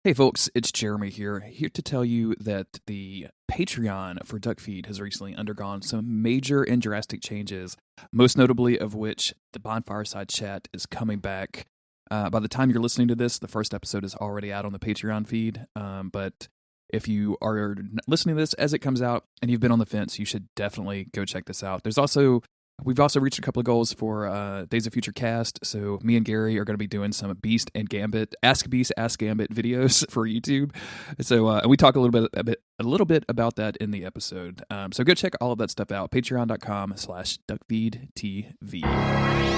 Hey folks, it's Jeremy here to tell you that the Patreon for Duckfeed has recently undergone some major and drastic changes, most notably of which the Bonfireside chat is coming back. By the time you're listening to this, the first episode is already out on the Patreon feed, but if you are listening to this as it comes out and you've been on the fence, you should definitely go check this out. We've also reached a couple of goals for Days of Future Cast, so me and Gary are going to be doing some Beast and Gambit, Ask Beast, Ask Gambit videos for YouTube. So and we talk a little bit about that in the episode. So go check all of that stuff out. Patreon.com/Duckfeed.tv.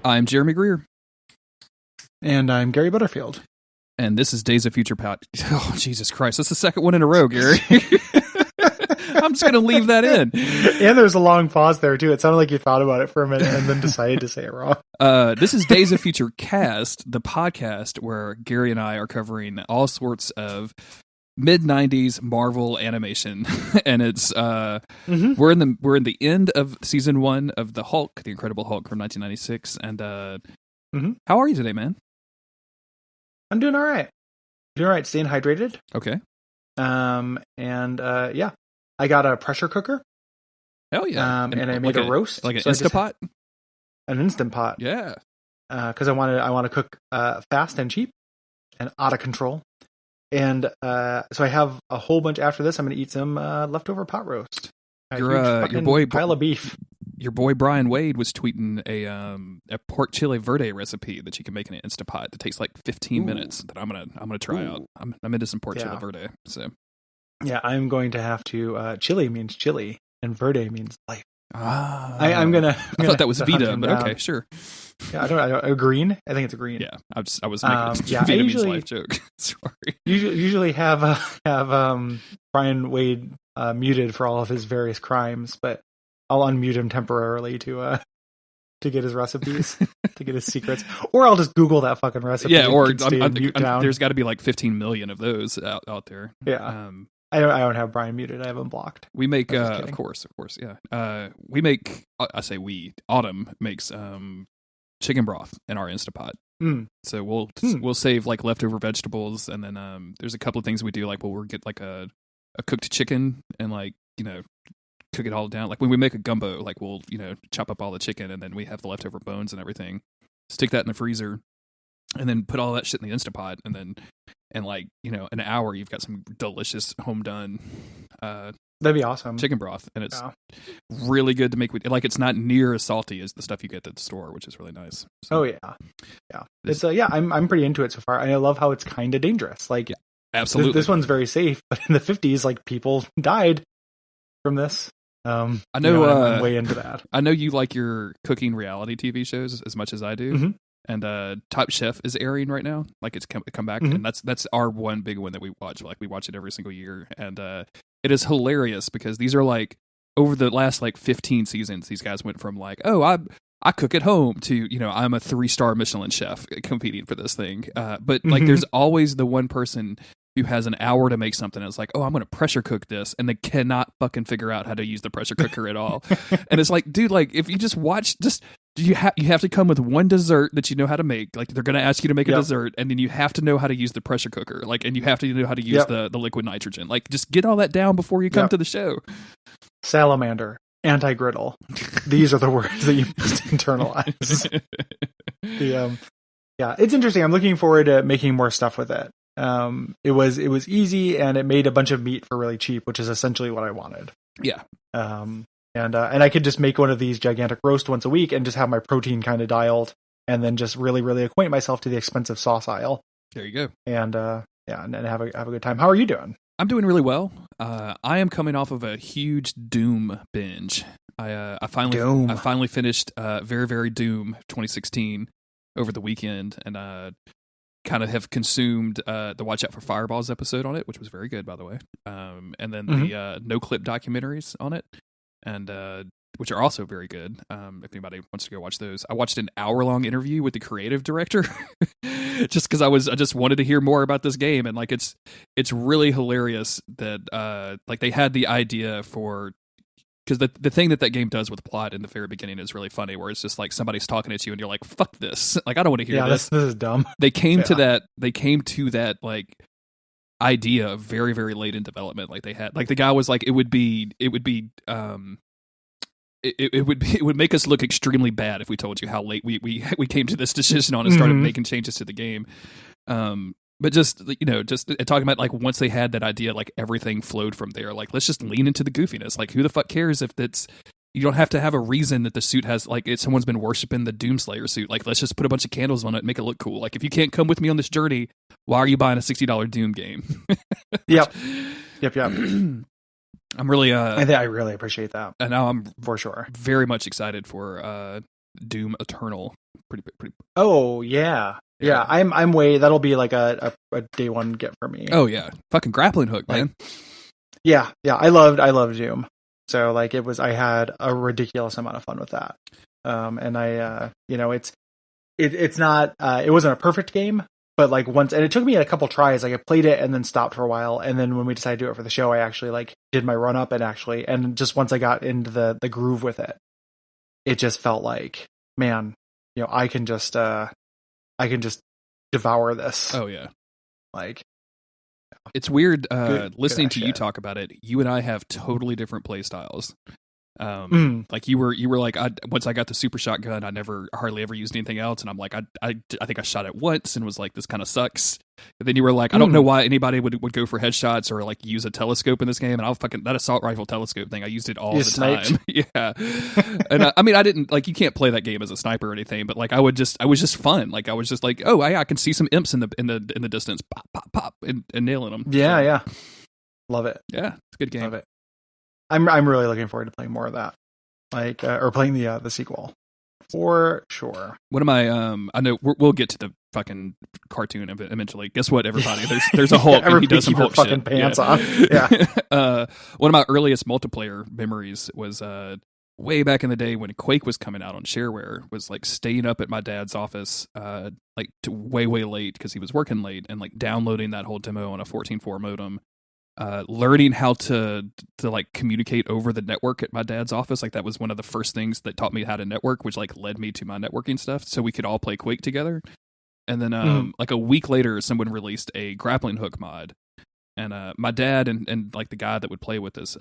I'm Jeremy Greer. And I'm Gary Butterfield. And this is Days of Future Past. Oh, Jesus Christ. That's the second one in a row, Gary. I'm just going to leave that in. And there's a long pause there, too. It sounded like you thought about it for a minute and then decided to say it wrong. This is Days of Future Cast, the podcast where Gary and I are covering all sorts of mid-90s Marvel animation. And it's we're in the end of season 1 of the Hulk, the Incredible Hulk from 1996. And how are you today, man? I'm doing all right. Staying hydrated. Okay. Yeah, I got a pressure cooker. Hell yeah. And I made a roast, like an Instapot. An Instant Pot. Yeah. Because I want to cook fast and cheap and out of control. And so I have a whole bunch after this. I'm going to eat some leftover pot roast. Your boy pile of beef. Your boy Brian Wade was tweeting a pork chile verde recipe that you can make in an Instapot that takes like 15 minutes. That I'm gonna try out. I'm into some pork chile verde. So yeah, I'm going to have to. Chili means chili, and verde means life. I'm gonna. I thought that was Vita, but okay, sure. Yeah, I don't know. A green? I think it's a green. Yeah, I was making a Vita means life joke. Sorry. Usually have Brian Wade muted for all of his various crimes, but I'll unmute him temporarily to get his recipes, to get his secrets, or I'll just Google that fucking recipe. Yeah, or there's got to be like 15 million of those out there. Yeah. I don't have Brian muted. I have him blocked. We make, of course, yeah. We make. I say we. Autumn makes chicken broth in our Instapot. So we'll save like leftover vegetables, and then there's a couple of things we do, like we'll get like a cooked chicken and like cook it all down. Like when we make a gumbo, like we'll chop up all the chicken, and then we have the leftover bones and everything. Stick that in the freezer, and then put all that shit in the Instapot, and then. And like, an hour, you've got some delicious home done. That'd be awesome. Chicken broth. And it's really good to make with, like, it's not near as salty as the stuff you get at the store, which is really nice. So, oh yeah. Yeah. It's I'm pretty into it so far. And I love how it's kind of dangerous. Like, absolutely. This one's very safe, but in the 50s, like people died from this. I know, I'm way into that. I know you like your cooking reality TV shows as much as I do. Mm-hmm. And Top Chef is airing right now. Like it's come back, and that's our one big one that we watch. Like we watch it every single year, and it is hilarious because these are like over the last like 15 seasons. These guys went from like, oh, I cook at home to I'm a 3-star Michelin chef competing for this thing. But like there's always the one person who has an hour to make something. And it's like, oh, I'm going to pressure cook this, and they cannot fucking figure out how to use the pressure cooker at all. And it's like, dude, like if you just watch, you have to come with one dessert that you know how to make. Like they're going to ask you to make a dessert, and then you have to know how to use the pressure cooker. Like, and you have to know how to use the liquid nitrogen. Like, just get all that down before you come to the show. Salamander, anti-griddle. These are the words that you must internalize. It's interesting. I'm looking forward to making more stuff with it. It was easy, and it made a bunch of meat for really cheap, which is essentially what I wanted. Yeah. And I could just make one of these gigantic roast once a week and just have my protein kind of dialed, and then just really, really acquaint myself to the expensive sauce aisle. There you go. And and have a good time. How are you doing? I'm doing really well. I am coming off of a huge Doom binge. I finally finished Very Very Doom 2016 over the weekend, and kind of have consumed the Watch Out for Fireballs episode on it, which was very good, by the way. And then the No Clip documentaries on it, and which are also very good. If anybody wants to go watch those, I watched an hour-long interview with the creative director, just because I just wanted to hear more about this game, and like it's really hilarious that like they had the idea for. Because the thing that game does with the plot in the very beginning is really funny, where it's just like somebody's talking at you and you're like, "Fuck this!" Like I don't want to hear this. This is dumb. They came to that. They came to that like idea very very late in development. Like they had like the guy was like, it would make us look extremely bad if we told you how late we came to this decision on and started making changes to the game. But just talking about like once they had that idea, like everything flowed from there. Like let's just lean into the goofiness. Like who the fuck cares if that's you don't have to have a reason that the suit has like someone's been worshiping the Doomslayer suit. Like let's just put a bunch of candles on it and make it look cool. Like if you can't come with me on this journey, why are you buying a $60 Doom game? Yep. I'm really I really appreciate that. And now I'm for sure very much excited for Doom Eternal. Pretty. Oh yeah. Yeah, I'm way. That'll be like a day one get for me. Oh yeah, fucking grappling hook, man. Yeah. I loved Doom. So like it was, I had a ridiculous amount of fun with that. And I, it's not, it wasn't a perfect game, but like once, and it took me a couple tries. Like I played it and then stopped for a while, and then when we decided to do it for the show, I actually like did my run up and just once I got into the groove with it, it just felt like, man, I can just devour this. Oh yeah. Like it's weird listening to you talk about it. You and I have totally different play styles. Like you were like, once I got the super shotgun, I hardly ever used anything else, and I'm like, I think I shot it once and was like, this kind of sucks. And then you were like, I don't know why anybody would go for headshots or like use a telescope in this game, and I'll fucking that assault rifle telescope thing, I used it all the time. Yeah. And I mean, I didn't like, you can't play that game as a sniper or anything, but like I was just fun. Like I was just like, oh I can see some imps in the distance, pop pop pop, and nailing them. Yeah. Love it. Yeah, it's a good game. Love it. I'm really looking forward to playing more of that, like or playing the sequel for sure. One of my I know we'll get to the fucking cartoon eventually. Guess what, everybody? There's a Hulk and he does some Hulk fucking shit. Pants on. Yeah. One of my earliest multiplayer memories was way back in the day when Quake was coming out on shareware. Was like staying up at my dad's office like to way late because he was working late, and like downloading that whole demo on a 14.4 modem. Learning how to like communicate over the network at my dad's office. Like that was one of the first things that taught me how to network, which like led me to my networking stuff, so we could all play Quake together. And then like a week later, someone released a grappling hook mod, and my dad and like the guy that would play with us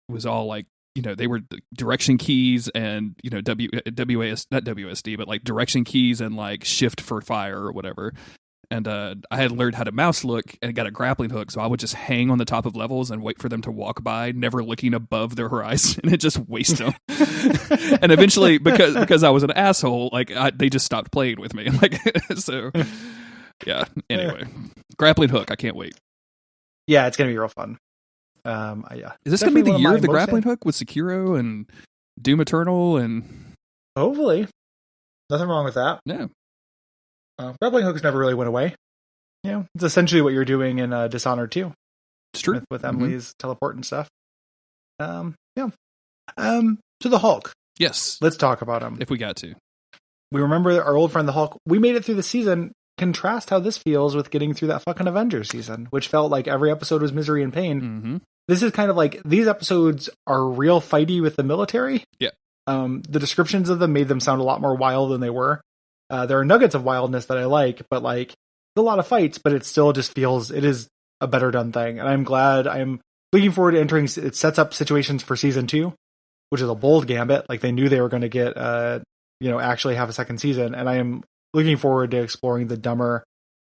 was all like, they were direction keys and not WASD, but like direction keys and like shift for fire or whatever. And I had learned how to mouse look and got a grappling hook, so I would just hang on the top of levels and wait for them to walk by, never looking above their horizon, and it just waste them. And eventually, because I was an asshole, like they just stopped playing with me. Like so, yeah. Anyway, grappling hook, I can't wait. Yeah, it's gonna be real fun. Yeah, is this gonna be the year of the grappling hook with Sekiro and Doom Eternal and hopefully nothing wrong with that. Yeah. Grappling hooks never really went away. It's essentially what you're doing in Dishonored 2. It's true. With Emily's teleport and stuff. Yeah. So the Hulk. Yes. Let's talk about him. If we got to. We remember our old friend the Hulk. We made it through the season. Contrast how this feels with getting through that fucking Avengers season, which felt like every episode was misery and pain. Mm-hmm. This is kind of like, these episodes are real fighty with the military. Yeah. The descriptions of them made them sound a lot more wild than they were. There are nuggets of wildness that I like, but like a lot of fights, but it still just feels it is a better done thing. And I'm looking forward to entering. It sets up situations for season 2, which is a bold gambit. Like they knew they were going to get, actually have a second season. And I am looking forward to exploring the dumber,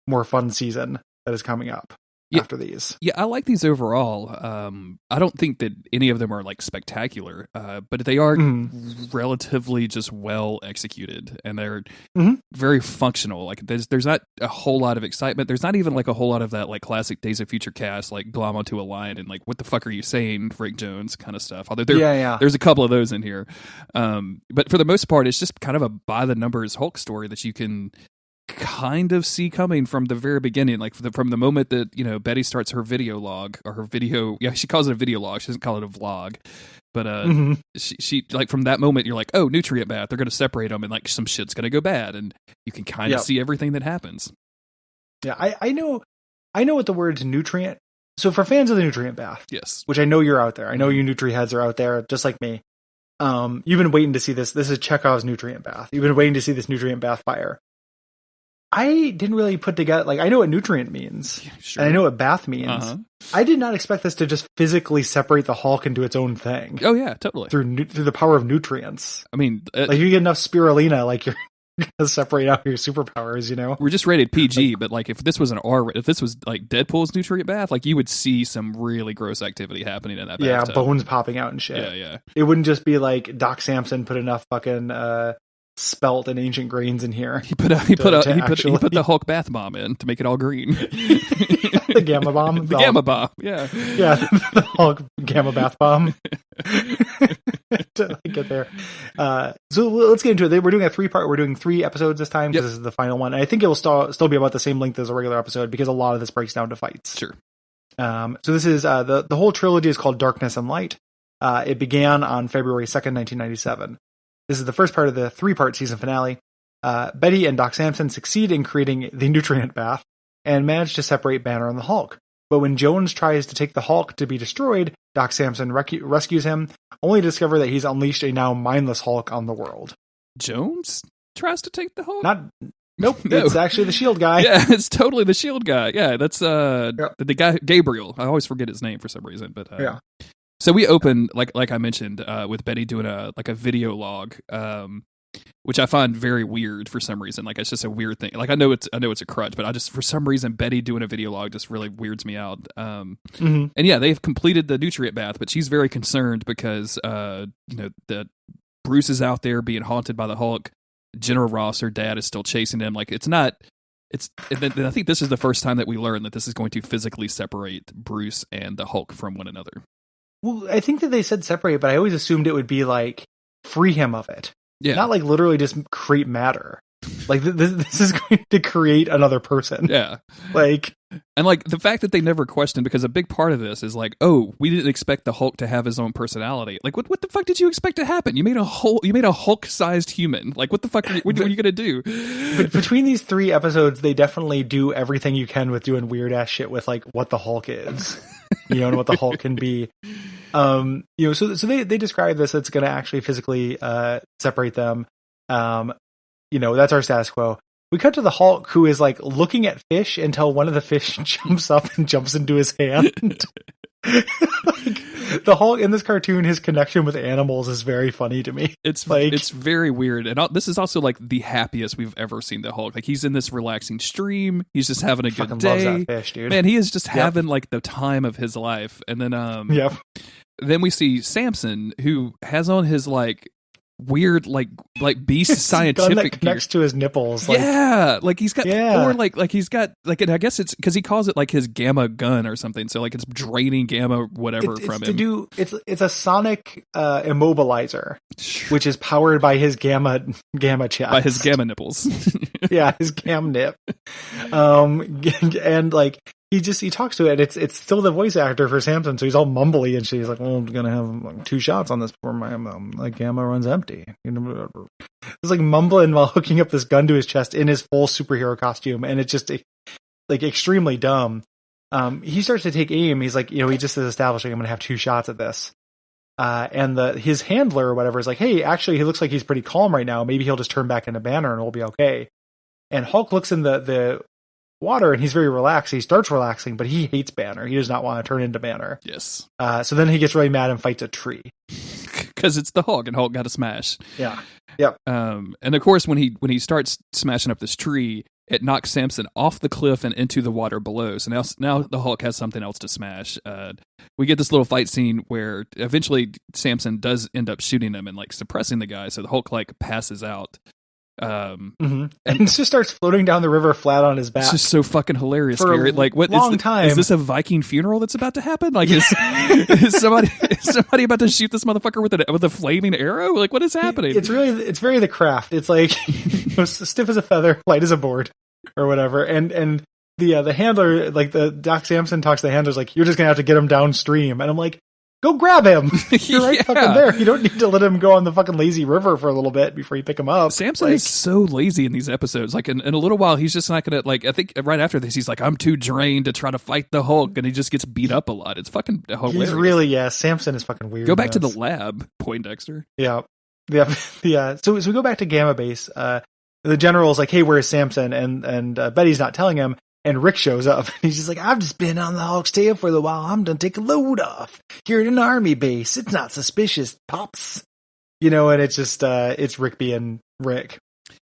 more fun season that is coming up. after these. Yeah, I like these overall. I don't think that any of them are like spectacular, but they are relatively just well executed, and they're very functional. Like there's not a whole lot of excitement. There's not even like a whole lot of that like classic Days of Future Cast, like glom onto a line and like what the fuck are you saying, Rick Jones kind of stuff. Although there's a couple of those in here, but for the most part, it's just kind of a by the numbers Hulk story that you can kind of see coming from the very beginning, like from the moment that Betty starts her video log or her video. Yeah, she calls it a video log. She doesn't call it a vlog, but she like from that moment you're like, oh, nutrient bath. They're going to separate them, and like some shit's going to go bad, and you can kind of see everything that happens. Yeah, I know what the word nutrient. So for fans of the nutrient bath, yes, which I know you're out there. I know you Nutri-heads are out there, just like me. You've been waiting to see this. This is Chekhov's nutrient bath. You've been waiting to see this nutrient bath fire. I didn't really put together, like, I know what nutrient means, and I know what bath means. I did not expect this to just physically separate the Hulk into its own thing. Oh yeah, totally. Through the power of nutrients. I mean, like you get enough spirulina, like you're gonna separate out your superpowers. We're just rated PG, but like if this was if this was like Deadpool's nutrient bath, like you would see some really gross activity happening in that bathtub. Yeah, bones popping out and shit. Yeah. It wouldn't just be like Doc Samson put enough fucking spelt and ancient grains in here. He put the Hulk bath bomb in to make it all green. The gamma bomb. The gamma bomb. Yeah. Yeah. The Hulk gamma bath bomb. To get there. So let's get into it. We're doing a 3-part. We're doing 3 episodes this time because this is the final one. And I think it will still be about the same length as a regular episode because a lot of this breaks down to fights. Sure. So this is the whole trilogy is called Darkness and Light. It began on February 2nd, 1997. This is the first part of the 3-part season finale. Betty and Doc Samson succeed in creating the nutrient bath and manage to separate Banner and the Hulk. But when Jones tries to take the Hulk to be destroyed, Doc Samson rescues him, only to discover that he's unleashed a now mindless Hulk on the world. Jones tries to take the Hulk? Nope, no. It's actually the Shield guy. Yeah, it's totally the Shield guy. Yeah, that's the guy, Gabriel. I always forget his name for some reason, but yeah. So we open, like I mentioned, with Betty doing a video log, which I find very weird for some reason. Like it's just a weird thing. Like I know it's a crutch, but I just for some reason Betty doing a video log just really weirds me out. And yeah, they've completed the nutrient bath, but she's very concerned because that Bruce is out there being haunted by the Hulk. General Ross, her dad, is still chasing him. Like it's not. And I think this is the first time that we learn that this is going to physically separate Bruce and the Hulk from one another. Well, I think that they said separate, but I always assumed it would be like free him of it. Yeah. Not like literally just create matter. Like this is going to create another person. Yeah. Like, and like the fact that they never questioned, because a big part of this is like, oh, we didn't expect the Hulk to have his own personality. Like, what the fuck did you expect to happen? You made a Hulk-sized human. Like, what the fuck? What are you gonna do? But between these 3 episodes, they definitely do everything you can with doing weird ass shit with like what the Hulk is, and what the Hulk can be. So they describe this. It's going to actually physically separate them. That's our status quo. We cut to the Hulk, who is like looking at fish until one of the fish jumps up and jumps into his hand. Like, the Hulk in this cartoon, his connection with animals is very funny to me. It's very weird, and this is also like the happiest we've ever seen the Hulk. Like he's in this relaxing stream. He's just having a good day. Loves that fish, dude. Man, he is just having like the time of his life. And then then we see Samson, who has on his like weird like beast scientific gun that connects to his nipples. Like, like he's got four like he's got like, and I guess it's because he calls it like his gamma gun or something. So like it's draining gamma whatever from him. It's a sonic immobilizer, which is powered by his gamma chest, by his gamma nipples. Yeah, his gam nip. And like he talks to it. It's still the voice actor for Samson, so he's all mumbly and she's like, well, I'm gonna have like 2 shots on this before my gamma runs empty. It's like mumbling while hooking up this gun to his chest in his full superhero costume, and it's just like extremely dumb. He starts to take aim. He's like, he just is establishing I'm gonna have 2 shots at this. And his handler or whatever is like, hey, actually he looks like he's pretty calm right now. Maybe he'll just turn back into Banner and we'll be okay. And Hulk looks in the water and he's very relaxed. He starts relaxing, but he hates Banner. He does not want to turn into Banner. Yes. So then he gets really mad and fights a tree. Because it's the Hulk, and Hulk got to smash. Yeah. Yep. And of course, when he starts smashing up this tree, it knocks Samson off the cliff and into the water below. So now the Hulk has something else to smash. We get this little fight scene where eventually Samson does end up shooting him and like suppressing the guy. So the Hulk like passes out. And just starts floating down the river flat on his back. It's just so fucking hilarious, Gary. Like, what time. Is this a Viking funeral that's about to happen? Like, is somebody about to shoot this motherfucker with a flaming arrow? Like, what is happening? It's very The Craft. It's like stiff as a feather, light as a board, or whatever. And the handler, like the Doc Samson talks to the handlers, like, you're just gonna have to get him downstream. And I'm like, go grab him. You're right fucking there. You don't need to let him go on the fucking lazy river for a little bit before you pick him up. Samson is so lazy in these episodes. Like in a little while, he's just not going to, like, I think right after this, he's like, I'm too drained to try to fight the Hulk. And he just gets beat up a lot. It's fucking hilarious. He's really, Samson is fucking weird. Go back to the lab, Poindexter. Yeah. So we go back to Gamma Base. The general's like, hey, where's Samson? And Betty's not telling him. And Rick shows up. He's just like, I've just been on the Hulk's tail for a while. I'm gonna take a load off here at an army base. It's not suspicious, pops. And it's just it's Rick being Rick.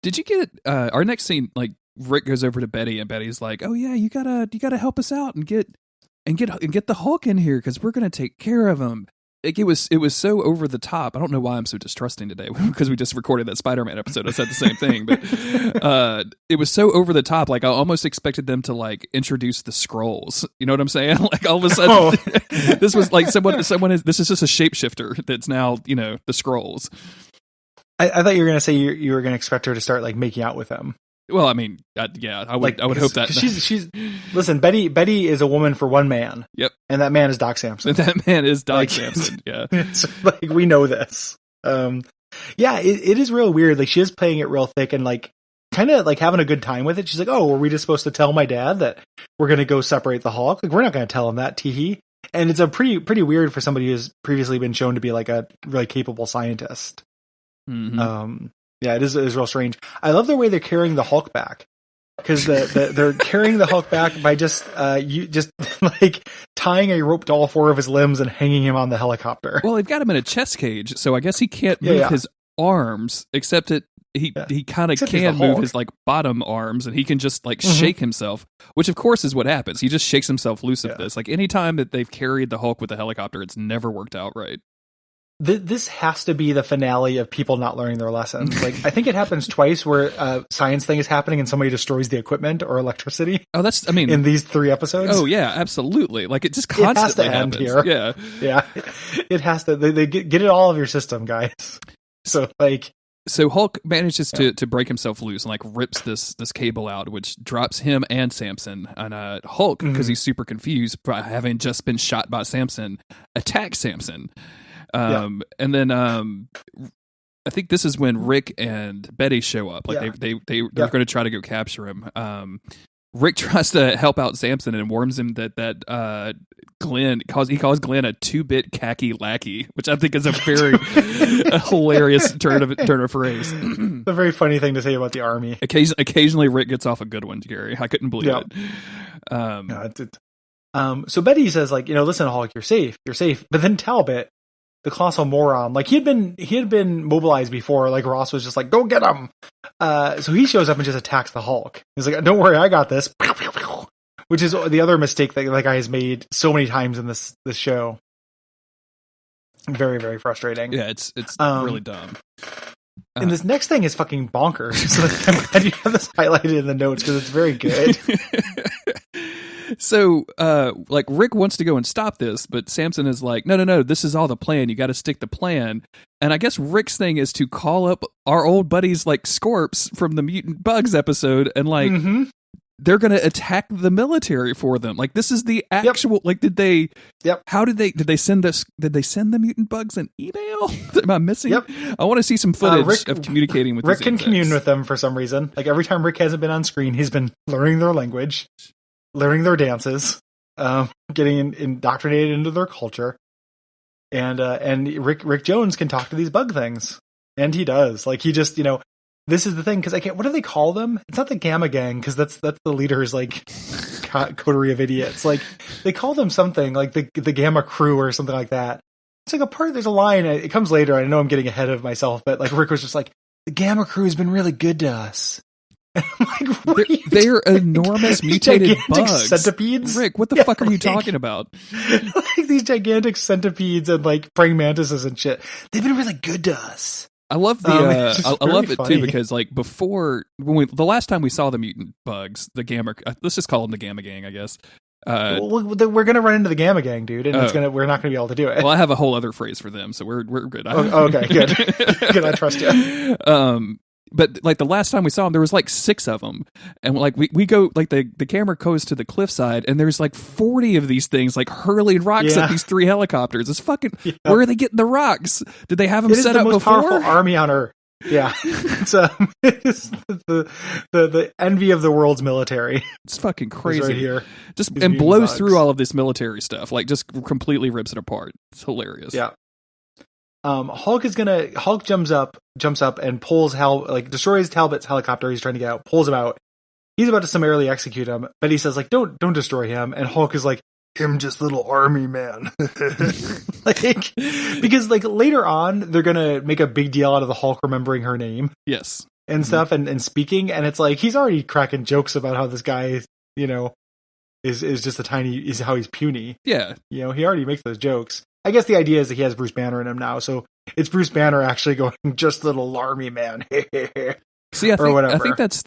Did you get our next scene? Like Rick goes over to Betty, and Betty's like, "Oh yeah, you gotta help us out and get the Hulk in here because we're gonna take care of him." Like it was so over the top. I don't know why I'm so distrusting today because we just recorded that Spider-Man episode. I said the same thing, but it was so over the top. Like I almost expected them to like introduce the Skrulls. You know what I'm saying? Like all of a sudden, this was like someone is. This is just a shapeshifter that's now the Skrulls. I thought you were gonna say you were gonna expect her to start like making out with him. Well, I mean, I would hope that she's listen. Betty is a woman for one man. Yep, and that man is Doc Samson. That man is Doc Samson. Yeah, like we know this. It is real weird. Like she is playing it real thick and like kind of like having a good time with it. She's like, "Oh, were we just supposed to tell my dad that we're going to go separate the Hulk? Like we're not going to tell him that." Teehee. And it's a pretty weird for somebody who's previously been shown to be like a really capable scientist. Mm-hmm. Yeah, it is real strange. I love the way they're carrying the Hulk back because they're carrying the Hulk back by just like tying a rope to all four of his limbs and hanging him on the helicopter. Well, they've got him in a chest cage, so I guess he can't move his arms, except he kind of can move his like bottom arms, and he can just like shake himself, which of course is what happens. He just shakes himself loose of this. Like anytime that they've carried the Hulk with the helicopter, it's never worked out right. This has to be the finale of people not learning their lessons. Like I think it happens twice where a science thing is happening and somebody destroys the equipment or electricity. Oh, in these 3 episodes. Oh yeah, absolutely. Like it just constantly happens. Here. Yeah. It has to. They get it all of your system, guys. So Hulk manages to break himself loose and like rips this cable out, which drops him and Samson. And Hulk, because he's super confused by having just been shot by Samson, attacks Samson. And then I think this is when Rick and Betty show up. Like they're going to try to go capture him. Rick tries to help out Samson and warns him that Glenn calls Glenn a 2-bit khaki lackey, which I think is a very hilarious turn of phrase. It's a very funny thing to say about the army. Occasionally Rick gets off a good one, Gary. I couldn't believe it. So Betty says, like, listen, Hulk, you're safe. But then Talbot, the colossal moron, like he had been mobilized before. Like Ross was just like, go get him. So he shows up and just attacks the Hulk. He's like, don't worry, I got this. Which is the other mistake that that guy has made so many times in this show. Very, very frustrating. Yeah, it's really dumb. And this next thing is fucking bonkers. So I'm glad you have this highlighted in the notes because it's very good. So, like Rick wants to go and stop this, but Samson is like, no, this is all the plan. You got to stick the plan. And I guess Rick's thing is to call up our old buddies like Scorps from the Mutant Bugs episode and like, they're going to attack the military for them. Like this is the actual, like, did they send this? Did they send the Mutant Bugs an email? Am I missing? I want to see some footage of communicating with Rick these can insects. Commune with them for some reason. Like every time Rick hasn't been on screen, he's been learning their language, learning their dances, getting indoctrinated into their culture. And Rick Jones can talk to these bug things. And he does. Like he just, this is the thing, because what do they call them? It's not the Gamma Gang, because that's the leader's like coterie of idiots. Like they call them something like the Gamma Crew or something like that. It's like there's a line, it comes later. I know I'm getting ahead of myself, but like Rick was just like, the Gamma Crew has been really good to us. And I'm like, they're enormous mutated bugs. Centipedes. Rick, what the fuck are you talking about? Like these gigantic centipedes and like praying mantises and shit. They've been really good to us. I love the I love it too, because like before, the last time we saw the mutant bugs, the gamma, let's just call them the Gamma Gang, I guess. We're gonna run into the Gamma Gang, dude, and we're not gonna be able to do it. Well, I have a whole other phrase for them, so we're good. Okay, good. Good, I trust you. But like the last time we saw them, there was like 6 of them, and like we go, like the camera goes to the cliffside, and there's like 40 of these things like hurling rocks at these 3 helicopters. It's fucking. Where are they getting the rocks? Did they have them set up before? It is the most powerful army on Earth. Yeah, it's the envy of the world's military. It's fucking crazy. Right here, and blows bugs through all of this military stuff, like just completely rips it apart. It's hilarious. Yeah. Hulk jumps up and pulls destroys Talbot's helicopter. He's trying to get out, pulls him out. He's about to summarily execute him, but he says like, don't destroy him. And Hulk is like, him just little army man. Like, because like later on, they're going to make a big deal out of the Hulk remembering her name. Yes. And stuff and speaking. And it's like, he's already cracking jokes about how this guy, is just is how he's puny. Yeah. He already makes those jokes. I guess the idea is that he has Bruce Banner in him now, so it's Bruce Banner actually going, just little army man. See, I think that's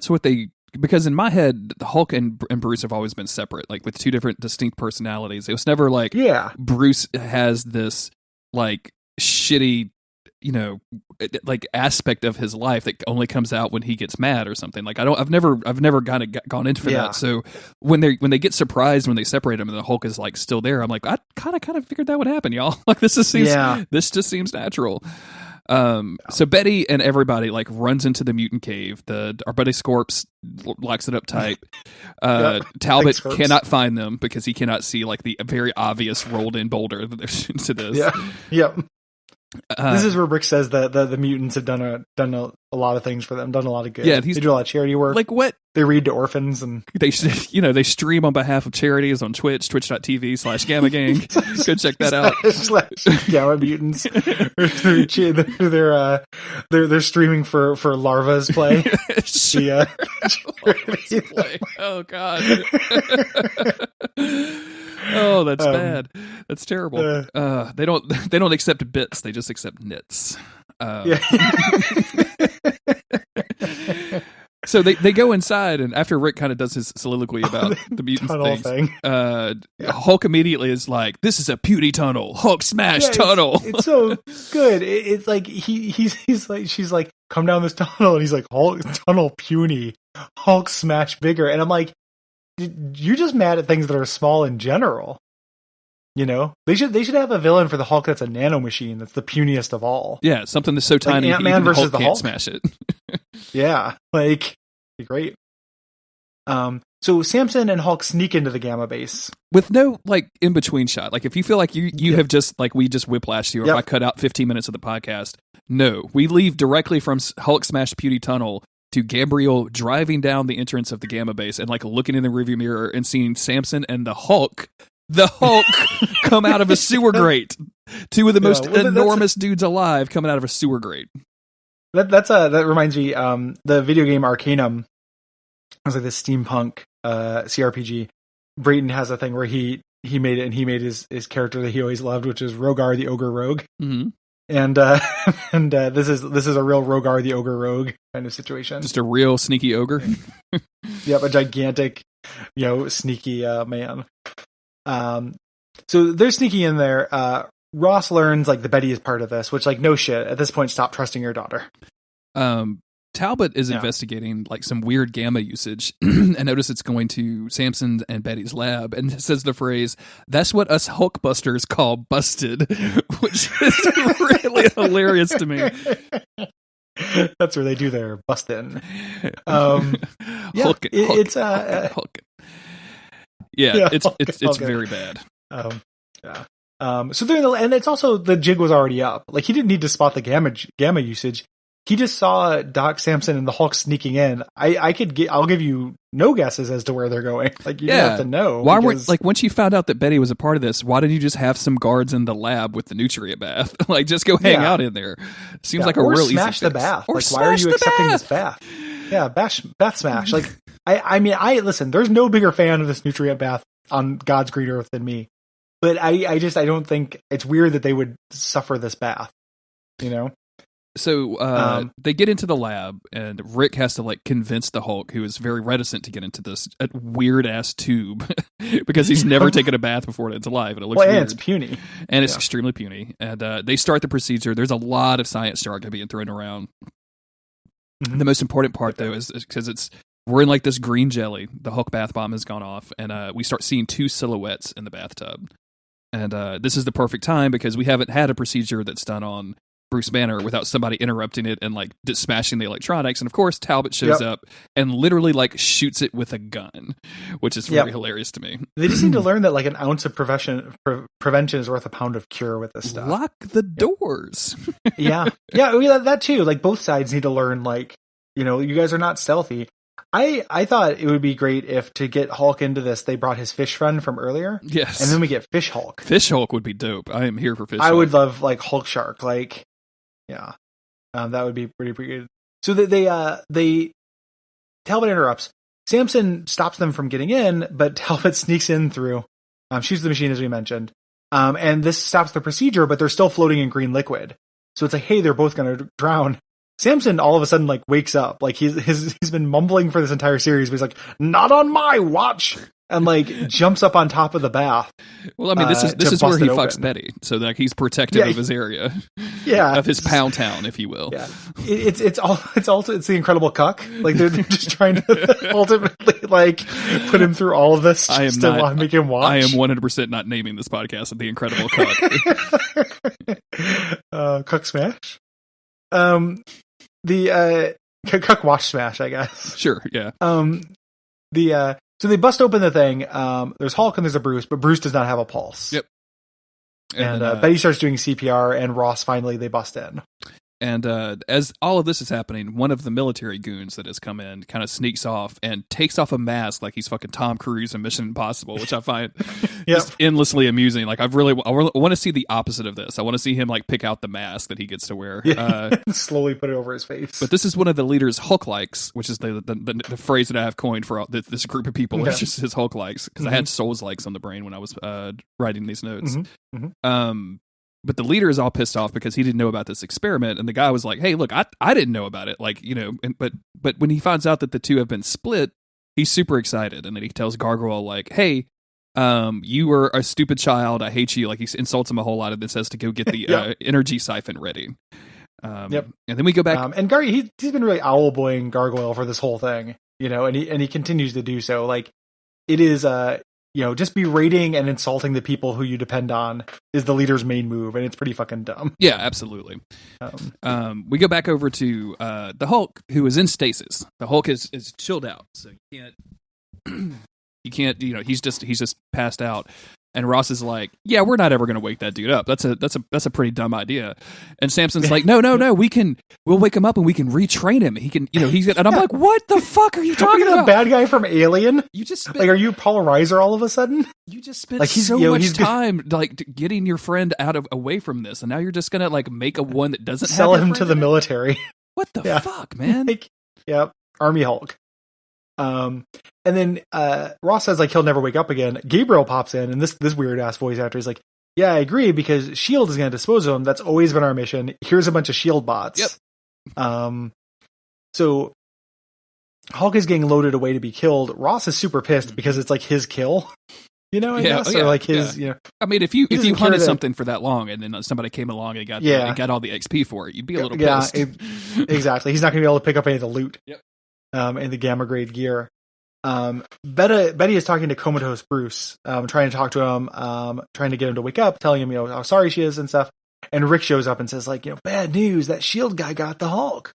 what they, because in my head, Hulk and Bruce have always been separate, like with 2 different distinct personalities. It was never like, Bruce has this like shitty, like aspect of his life that only comes out when he gets mad or something. Like I've never gone into that. So when they get surprised when they separate him and the Hulk is like still there, I'm like, I kind of figured that would happen, y'all. Like this just seems natural. So Betty and everybody like runs into the mutant cave. Our buddy Scorps locks it up tight. Talbot cannot find them because he cannot see like the very obvious rolled in boulder that there's into this. Yeah. Yep. This is where Rick says that the mutants have done a lot of things for them, done a lot of good. Yeah, they do a lot of charity work. Like what? They read to orphans and they stream on behalf of charities on Twitch, twitch.tv/Gamma Gang. Go check that out. Gamma mutants. They're streaming for Larva's play. Larva's play. Oh god. Oh, that's bad. That's terrible. They don't accept bits. They just accept nits. So they go inside, and after Rick kind of does his soliloquy about the mutant thing, Hulk immediately is like, "This is a puny tunnel. Hulk smash tunnel." It's so good. It's like he's like, she's like, "Come down this tunnel," and he's like, "Hulk tunnel puny, Hulk smash bigger," and I'm like, you're just mad at things that are small in general. They should have a villain for the Hulk that's a nanomachine, that's the puniest of all. Yeah, something that's so tiny like Ant-Man versus the Hulk can't smash it. Yeah, like be great. So Samson and Hulk sneak into the Gamma base with no like in between shot. Like if you feel like you have just like we just whiplashed you, or if I cut out 15 minutes of the podcast, no, we leave directly from Hulk smash puny tunnel to Gabriel driving down the entrance of the Gamma base and like looking in the rearview mirror and seeing Samson and the Hulk come out of a sewer grate. 2 of the most enormous dudes alive coming out of a sewer grate. That reminds me, the video game Arcanum was like this steampunk CRPG. Brayton has a thing where he made it, and he made his character that he always loved, which is Rogar the Ogre Rogue. Mm-hmm. And this is a real Rogar the Ogre Rogue kind of situation. Just a real sneaky ogre. Yep, a gigantic, sneaky man. So they're sneaking in there. Ross learns like the Betty is part of this, which like no shit. At this point, stop trusting your daughter. Talbot is investigating like some weird gamma usage and notice it's going to Samson and Betty's lab and says the phrase, "That's what us Hulkbusters call busted," which is really hilarious to me. That's where they do their bustin'. It's very bad. So they're and it's also the jig was already up. Like he didn't need to spot the gamma usage. He just saw Doc Samson and the Hulk sneaking in. I'll give you no guesses as to where they're going. Like you have to know. Why weren't once you found out that Betty was a part of this, why didn't you just have some guards in the lab with the nutrient bath? Like just go hang out in there. Seems like a real easy fix. Smash the bath. Like why are you accepting this bath? bath smash. Like, I mean, listen, there's no bigger fan of this nutrient bath on God's green earth than me. But I don't think it's weird that they would suffer this bath, you know? So they get into the lab, and Rick has to like convince the Hulk, who is very reticent to get into this weird ass tube because he's never taken a bath before in his life, and it looks weird. And it's puny, and it's extremely puny. And they start the procedure. There's a lot of science jargon being thrown around. Mm-hmm. The most important part, though, is because we're in like this green jelly. The Hulk bath bomb has gone off, and we start seeing two silhouettes in the bathtub. And this is the perfect time because we haven't had a procedure that's done on Bruce Banner without somebody interrupting it and like smashing the electronics. And of course, Talbot shows up and literally like shoots it with a gun, which is very hilarious to me. They just need to learn that like an ounce of prevention is worth a pound of cure with this stuff. Lock the doors. yeah, that too. Like both sides need to learn, like, you know, you guys are not stealthy. I thought it would be great if to get Hulk into this, they brought his fish friend from earlier. Yes. And then we get Fish Hulk. Fish Hulk would be dope. I am here for Fish Hulk. I would love like Hulk Shark. Like, yeah. That would be pretty good. So they Talbot interrupts. Samson stops them from getting in, but Talbot sneaks in through, shoots the machine as we mentioned. And this stops the procedure, but they're still floating in green liquid. So it's like, hey, they're both going to drown. Samson all of a sudden like wakes up, like he's been mumbling for this entire series, but he's like, not on my watch, and like jumps up on top of the bath. Well, I mean, this is where he fucks Betty, so like he's protective of his area, of his pound town, if you will. Yeah, it's the Incredible Cuck. Like they're just trying to ultimately like put him through all of this just to make him watch. I am 100% not naming this podcast the Incredible Cuck. Cuck Smash. The Cuck Wash Smash, I guess. Sure, yeah. So they bust open the thing. There's Hulk and there's a Bruce, but Bruce does not have a pulse. Yep. And then, Betty starts doing CPR, and Ross finally they bust in. And as all of this is happening, one of the military goons that has come in kind of sneaks off and takes off a mask like he's fucking Tom Cruise in Mission Impossible, which I find just endlessly amusing. Like I want to see the opposite of this. I want to see him like pick out the mask that he gets to wear, slowly put it over his face. But this is one of the leader's Hulk likes, which is the phrase that I have coined for this group of people. It's just his Hulk likes because I had Souls likes on the brain when I was writing these notes. But the leader is all pissed off because he didn't know about this experiment, and the guy was like, "Hey, look, I didn't know about it." Like, you know, but when he finds out that the two have been split, he's super excited, and then he tells Gargoyle like, "Hey, you were a stupid child. I hate you." Like he insults him a whole lot, and then says to go get the energy siphon ready. And then we go back, and he's been really owlboying Gargoyle for this whole thing, you know, and he continues to do so. Like it is you know, just berating and insulting the people who you depend on is the leader's main move, and it's pretty fucking dumb. Yeah, absolutely. We go back over to the Hulk, who is in stasis. The Hulk is chilled out, so you can't, you know, he's just passed out. And Ross is like, "Yeah, we're not ever going to wake that dude up. That's a pretty dumb idea." And Samson's like, "No, we'll wake him up and we can retrain him. He can, you know, and I'm like, "What the fuck are you talking about? The bad guy from Alien? You just spent, like, are you Paul Reiser all of a sudden? You just spent like so much time like getting your friend away from this, and now you're just gonna like make a one that doesn't sell him to the military. What the fuck, man? Like, Army Hulk." And then Ross says like he'll never wake up again. Gabriel pops in, and this weird ass voice actor is like, "Yeah, I agree, because S.H.I.E.L.D. is going to dispose of him. That's always been our mission. Here's a bunch of S.H.I.E.L.D. bots." Yep. So Hulk is getting loaded away to be killed. Ross is super pissed because it's like his kill. You know, I guess, or like his. You know, I mean, if you hunted something for that long and then somebody came along and got all the XP for it, you'd be a little pissed. Exactly. He's not going to be able to pick up any of the loot. Yep. In the gamma grade gear. Betty is talking to comatose Bruce, trying to talk to him, trying to get him to wake up, telling him, you know, how sorry she is and stuff. And Rick shows up and says, like, you know, bad news, that S.H.I.E.L.D. guy got the Hulk,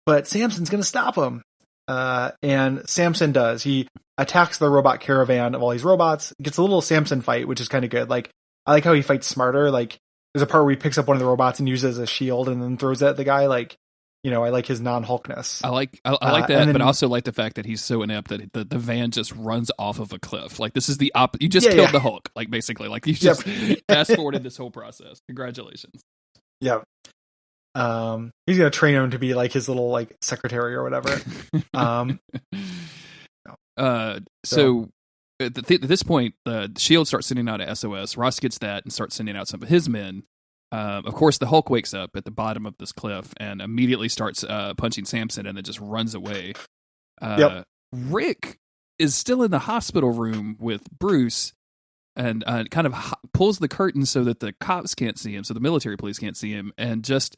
but Samson's going to stop him. And Samson does. He attacks the robot caravan of all these robots, gets a little Samson fight, which is kind of good. Like, I like how he fights smarter. Like, there's a part where he picks up one of the robots and uses it as a shield and then throws it at the guy. Like, you know, I like his non-Hulkness. I like that, but I also like the fact that he's so inept that the van just runs off of a cliff. Like, this is the you just killed the Hulk, like, basically. Like, you just fast-forwarded this whole process. Congratulations. Yeah. He's gonna train him to be like his little like secretary or whatever. So at this point, Shield starts sending out a SOS. Ross gets that and starts sending out some of his men. Of course, the Hulk wakes up at the bottom of this cliff and immediately starts punching Samson and then just runs away. Rick is still in the hospital room with Bruce and kind of pulls the curtain so that the cops can't see him, so the military police can't see him, and just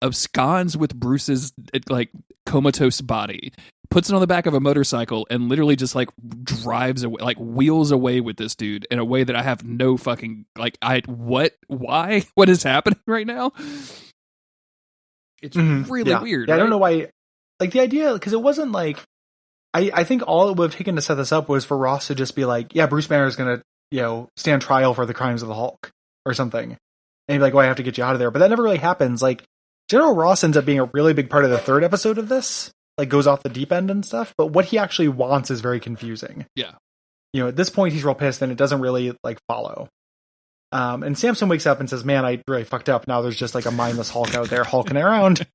absconds with Bruce's like comatose body, puts it on the back of a motorcycle, and literally just like drives away, like wheels away with this dude in a way that I have no fucking like what is happening right now? It's really weird. Yeah, right? I don't know why. Like the idea, because it wasn't like I think all it would have taken to set this up was for Ross to just be like, yeah, Bruce Banner is gonna stand trial for the crimes of the Hulk or something, and he'd be like, I have to get you out of there. But that never really happens. Like General Ross ends up being a really big part of the third episode of this, like goes off the deep end and stuff, but what he actually wants is very confusing. Yeah. At this point he's real pissed and it doesn't really like follow. And Samson wakes up and says, man, I really fucked up. Now there's just like a mindless Hulk out there hulking around.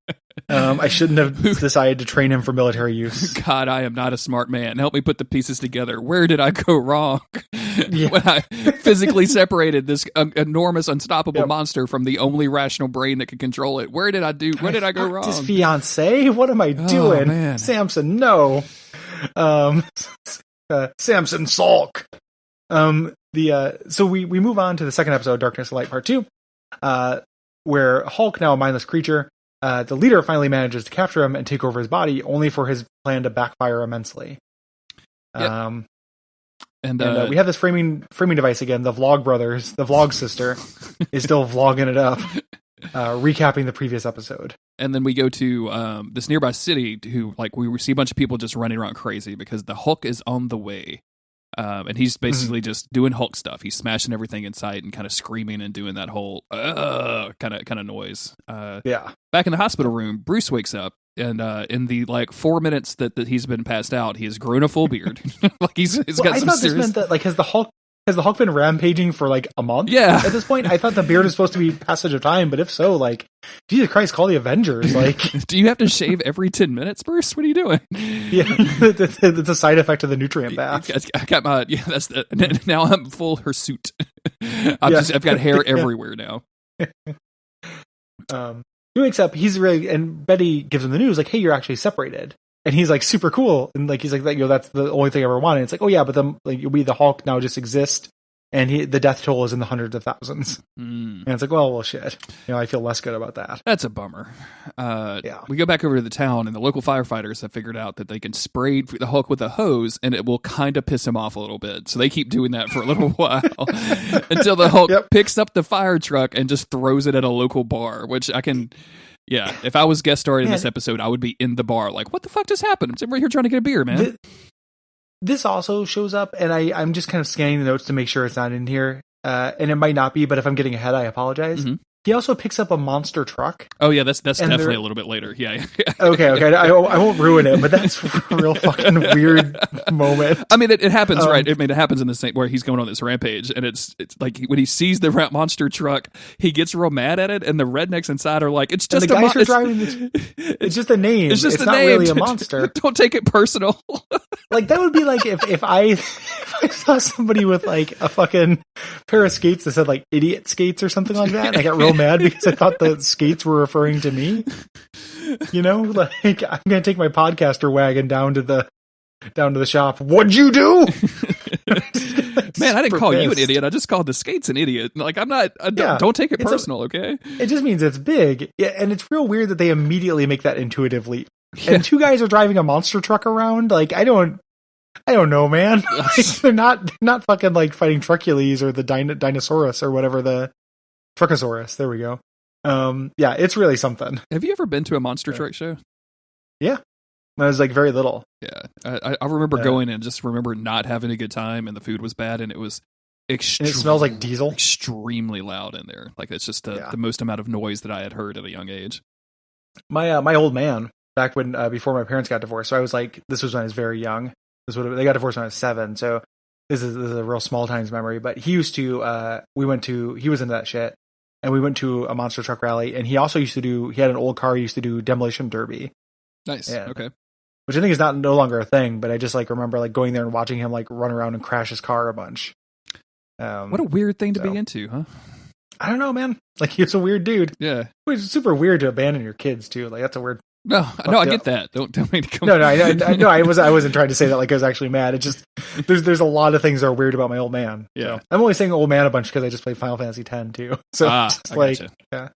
I shouldn't have decided to train him for military use. God, I am not a smart man. Help me put the pieces together. Where did I go wrong? When I physically separated this enormous, unstoppable monster from the only rational brain that could control it. Where did I go wrong? His fiance? What am I doing? Man. Samson, no. Samson sulk. So we move on to the second episode, Darkness and Light Part 2, where Hulk, now a mindless creature, the leader finally manages to capture him and take over his body, only for his plan to backfire immensely. Yep. And we have this framing device again. The Vlog brothers, the Vlog sister, is still vlogging it up, recapping the previous episode. And then we go to this nearby city, we see a bunch of people just running around crazy because the Hulk is on the way. And he's basically just doing Hulk stuff. He's smashing everything in sight and kind of screaming and doing that whole kind of noise. Back in the hospital room, Bruce wakes up, and in the 4 minutes that he's been passed out, he has grown a full beard. he's got some I thought serious... this meant that has the Hulk been rampaging for a month? Yeah. At this point, I thought the beard is supposed to be passage of time, but if so, Jesus Christ, call the Avengers. Do you have to shave every 10 minutes, Bruce? What are you doing? Yeah, it's a side effect of the nutrient bath. I got my now I'm full hirsute. I've got hair everywhere now. He wakes up, he's really, and Betty gives him the news, hey, you're actually separated. And he's super cool. And he's that's the only thing I ever wanted. It's oh yeah, but we the Hulk now just exist. And the death toll is in the hundreds of thousands. And it's well, shit. I feel less good about that. That's a bummer. We go back over to the town, and the local firefighters have figured out that they can spray the Hulk with a hose, and it will kind of piss him off a little bit. So they keep doing that for a little while until the Hulk picks up the fire truck and just throws it at a local bar, which I can... Yeah, if I was guest starring in this episode, I would be in the bar what the fuck just happened? I'm sitting right here trying to get a beer, man. This also shows up, and I'm just kind of scanning the notes to make sure it's not in here. And it might not be, but if I'm getting ahead, I apologize. Mm-hmm. He also picks up a monster truck. Oh yeah, that's definitely a little bit later. Yeah. Okay. I won't ruin it, but that's a real fucking weird moment. I mean, it happens, right? It happens in the same where he's going on this rampage, and it's when he sees the monster truck, he gets real mad at it, and the rednecks inside are like, "It's just the guys it's just a name. It's not really a monster. Don't take it personal." That would be if I saw somebody with a fucking pair of skates that said idiot skates or something like that. And I got real mad because I thought the skates were referring to me. I'm gonna take my podcaster wagon down to the shop. What'd you do? Man, I didn't call you an idiot. I just called the skates an idiot. I'm not. Don't take it personal, okay? It just means it's big, and it's real weird that they immediately make that intuitive leap. And two guys are driving a monster truck around. I don't know, man. They're not fucking fighting Trucules or the Dinosaurus or whatever, the Truckosaurus. There we go. It's really something. Have you ever been to a monster truck show? Yeah. I was very little. Yeah. I remember going and just remember not having a good time, and the food was bad, and it was it smells like diesel. Extremely loud in there. It's just the most amount of noise that I had heard at a young age. My old man, back when before my parents got divorced, so I was this was when I was very young. They got divorced when I was 7, so this is a real small times memory. But he used to he was into that shit, and we went to a monster truck rally, and he also he had an old car, he used to do demolition derby. Nice. Okay. Which I think is no longer a thing, but I just like remember like going there and watching him like run around and crash his car a bunch. What a weird thing to be into, huh? I don't know, man. Like, he's a weird dude. Yeah. It's super weird to abandon your kids too. Like, that's a weird. No, I get that. Don't tell me to come. No, I wasn't trying to say that like I was actually mad. It just there's a lot of things that are weird about my old man. Yeah, so, I'm only saying old man a bunch because I just played Final Fantasy X too. So just like gotcha.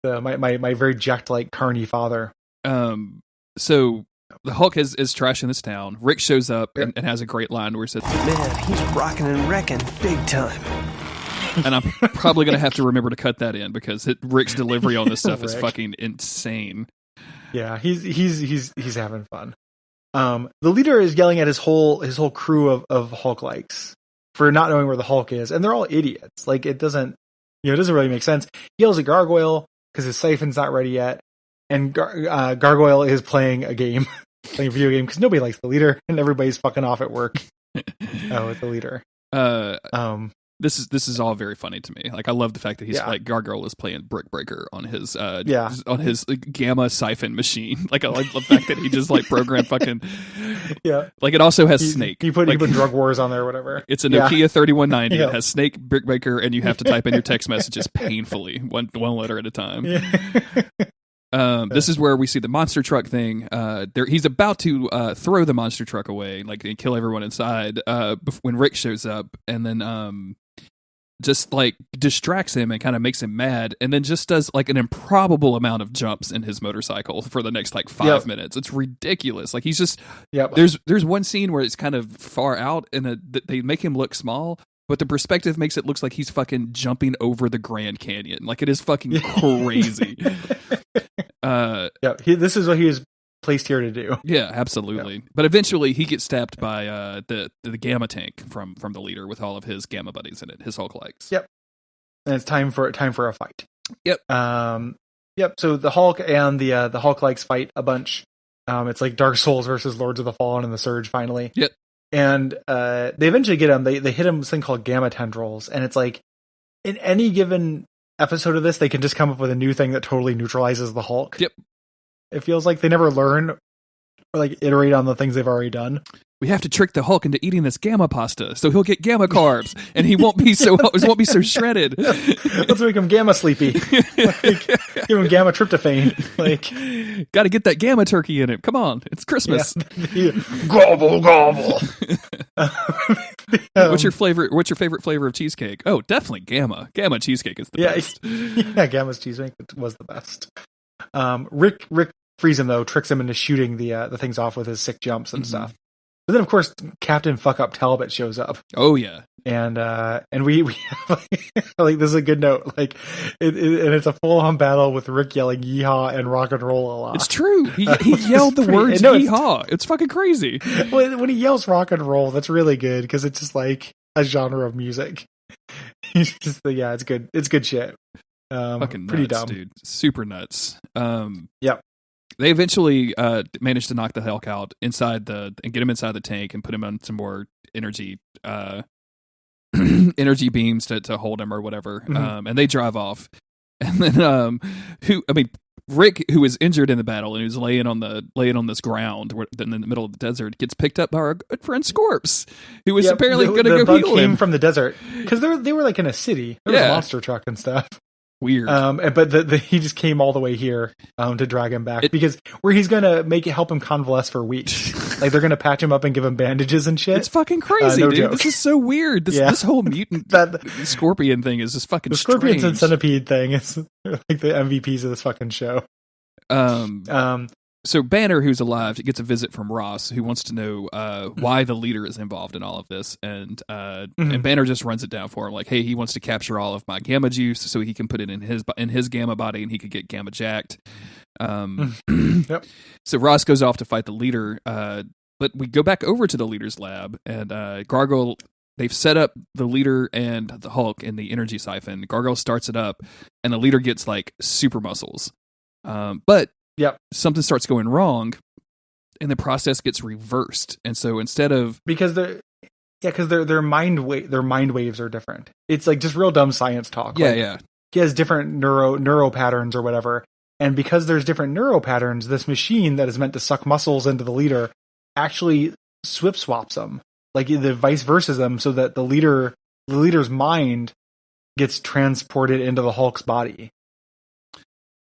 my very jacked like carny father. So the Hulk is trashing this town. Rick shows up and has a great line where he says, "Man, he's rocking and wrecking big time." And I'm probably going to have to remember to cut that in because Rick's delivery on this stuff is fucking insane. Yeah, he's having fun. The leader is yelling at his whole crew of Hulk likes for not knowing where the Hulk is, and they're all idiots. Like, it doesn't really make sense. He yells at Gargoyle because his siphon's not ready yet, and Gargoyle is playing a video game because nobody likes the leader, and everybody's fucking off at work with the leader. This is all very funny to me. Like, I love the fact that he's like Gargoyle is playing Brick Breaker on his on his gamma siphon machine. Like, I like the fact that he just like programmed fucking Like, it also has Snake. He put Drug Wars on there or whatever. It's a Nokia 3190. It has Snake, Brick Breaker, and you have to type in your text messages painfully, one letter at a time. This is where we see the monster truck thing. He's about to throw the monster truck away, like, and kill everyone inside. When Rick shows up, and then just like distracts him and kind of makes him mad, and then just does like an improbable amount of jumps in his motorcycle for the next like 5 minutes. It's ridiculous. Like, he's just there's one scene where it's kind of far out, and they make him look small. But the perspective makes it look like he's fucking jumping over the Grand Canyon. Like, it is fucking crazy. This is what he was placed here to do. Yeah, absolutely. Yeah. But eventually he gets stabbed by the gamma tank from the leader with all of his gamma buddies in it, his Hulk likes. Yep. And it's time for a fight. Yep. So the Hulk and the Hulk likes fight a bunch. It's like Dark Souls versus Lords of the Fallen and the Surge finally. Yep. And they eventually get him. They hit him with this thing called gamma tendrils, and it's like in any given episode of this, they can just come up with a new thing that totally neutralizes the Hulk. Yep. It feels like they never learn or like iterate on the things they've already done. We have to trick the Hulk into eating this gamma pasta, so he'll get gamma carbs, and he won't be so shredded. Let's make him gamma sleepy. Like, give him gamma tryptophan. Like, got to get that gamma turkey in him. Come on, it's Christmas. Yeah. Gobble gobble. What's your favorite flavor of cheesecake? Oh, definitely gamma. Gamma cheesecake is the best. Yeah, gamma's cheesecake was the best. Rick frees him though, tricks him into shooting the things off with his sick jumps and stuff. But then, of course, Captain Fuck Up Talbot shows up. Oh yeah, and we have, like this is a good note. Like, and it's a full on battle with Rick yelling "yeehaw" and "rock and roll" a lot. It's true. He yelled the words "yeehaw." It's fucking crazy. When he yells "rock and roll," that's really good because it's just like a genre of music. He's just it's good. It's good shit. Fucking pretty nuts, dumb, dude. Super nuts. Yep. They eventually managed to knock the Hulk out and get him inside the tank and put him on some more energy energy beams to hold him or whatever. And they drive off. And then Rick, who was injured in the battle and who's laying on this ground in the middle of the desert, gets picked up by our good friend Scorps, who was apparently going to go heal him. Came from the desert because they were like in a city. There was a monster truck and stuff. Weird. But he just came all the way here to drag him back because where he's gonna help him convalesce for weeks. Like, they're gonna patch him up and give him bandages and shit. It's fucking crazy, no dude. joke. This is so weird. This whole mutant scorpion thing is just fucking strange. The scorpions and centipede thing is like the MVPs of this fucking show. So Banner, who's alive, gets a visit from Ross, who wants to know why the leader is involved in all of this, and Banner just runs it down for him, like, hey, he wants to capture all of my gamma juice so he can put it in his gamma body, and he could get gamma jacked. Yep. So Ross goes off to fight the leader, but we go back over to the leader's lab, and Gargoyle. They've set up the leader and the Hulk in the energy siphon. Gargoyle starts it up, and the leader gets like super muscles, but. Yep. Something starts going wrong, and the process gets reversed. And so instead of because their mind waves are different. It's like just real dumb science talk. Yeah, he has different neuro patterns or whatever. And because there's different neuro patterns, this machine that is meant to suck muscles into the leader actually swaps them, like the vice versa them, so that the leader's mind gets transported into the Hulk's body.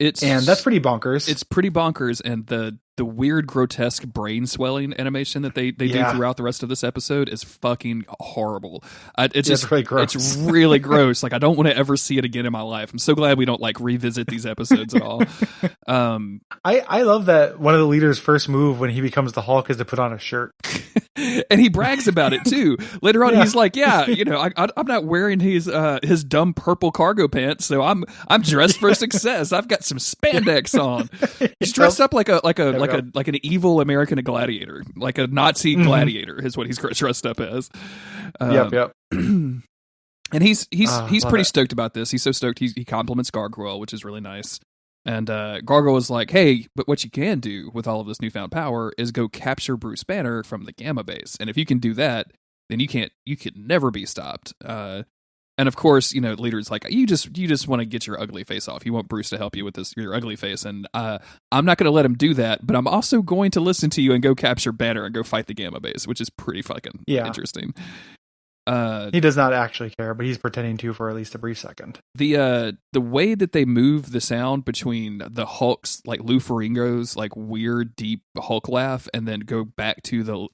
And that's pretty bonkers. It's pretty bonkers, and the weird, grotesque brain swelling animation that they do throughout the rest of this episode is fucking horrible. It's really gross. It's really gross. Like, I don't want to ever see it again in my life. I'm so glad we don't like revisit these episodes at all. I love that one of the leader's first move when he becomes the Hulk is to put on a shirt. And he brags about it too. Later on, he's like, "Yeah, I'm not wearing his dumb purple cargo pants, so I'm dressed for success. I've got some spandex on." He's dressed up like an evil American gladiator, like a Nazi gladiator, is what he's dressed up as. Yep. And he's pretty stoked about this. He's so stoked he compliments Gargoyle, which is really nice. And Gargoyle is like, "Hey, but what you can do with all of this newfound power is go capture Bruce Banner from the Gamma base. And if you can do that, then you can never be stopped." And of course, the leader's like, you just want to get your ugly face off. You want Bruce to help you with your ugly face, and I'm not going to let him do that. But I'm also going to listen to you and go capture Banner and go fight the Gamma base, which is pretty fucking interesting. He does not actually care, but he's pretending to for at least a brief second. The way that they move the sound between the Hulk's, like Lou Ferrigno's like weird deep Hulk laugh, and then go back to the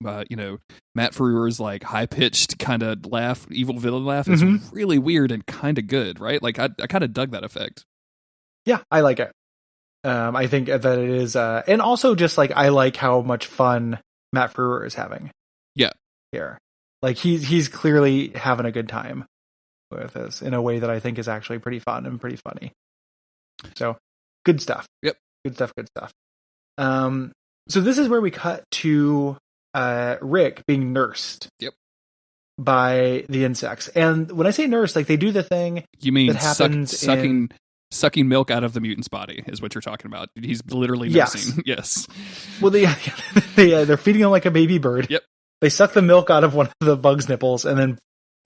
Matt Frewer's like high pitched kind of laugh, evil villain laugh, is really weird and kind of good, right? Like I kind of dug that effect. Yeah, I like it. I think that it is, and also just like I like how much fun Matt Frewer is having. Yeah, here. Like he's clearly having a good time with this in a way that I think is actually pretty fun and pretty funny. So good stuff. Yep. Good stuff. So this is where we cut to Rick being nursed. Yep. By the insects. And when I say nursed, like they do the thing you mean that happens sucking milk out of the mutant's body is what you're talking about. He's literally nursing. Yes. Well, they're feeding him like a baby bird. Yep. They suck the milk out of one of the bug's nipples and then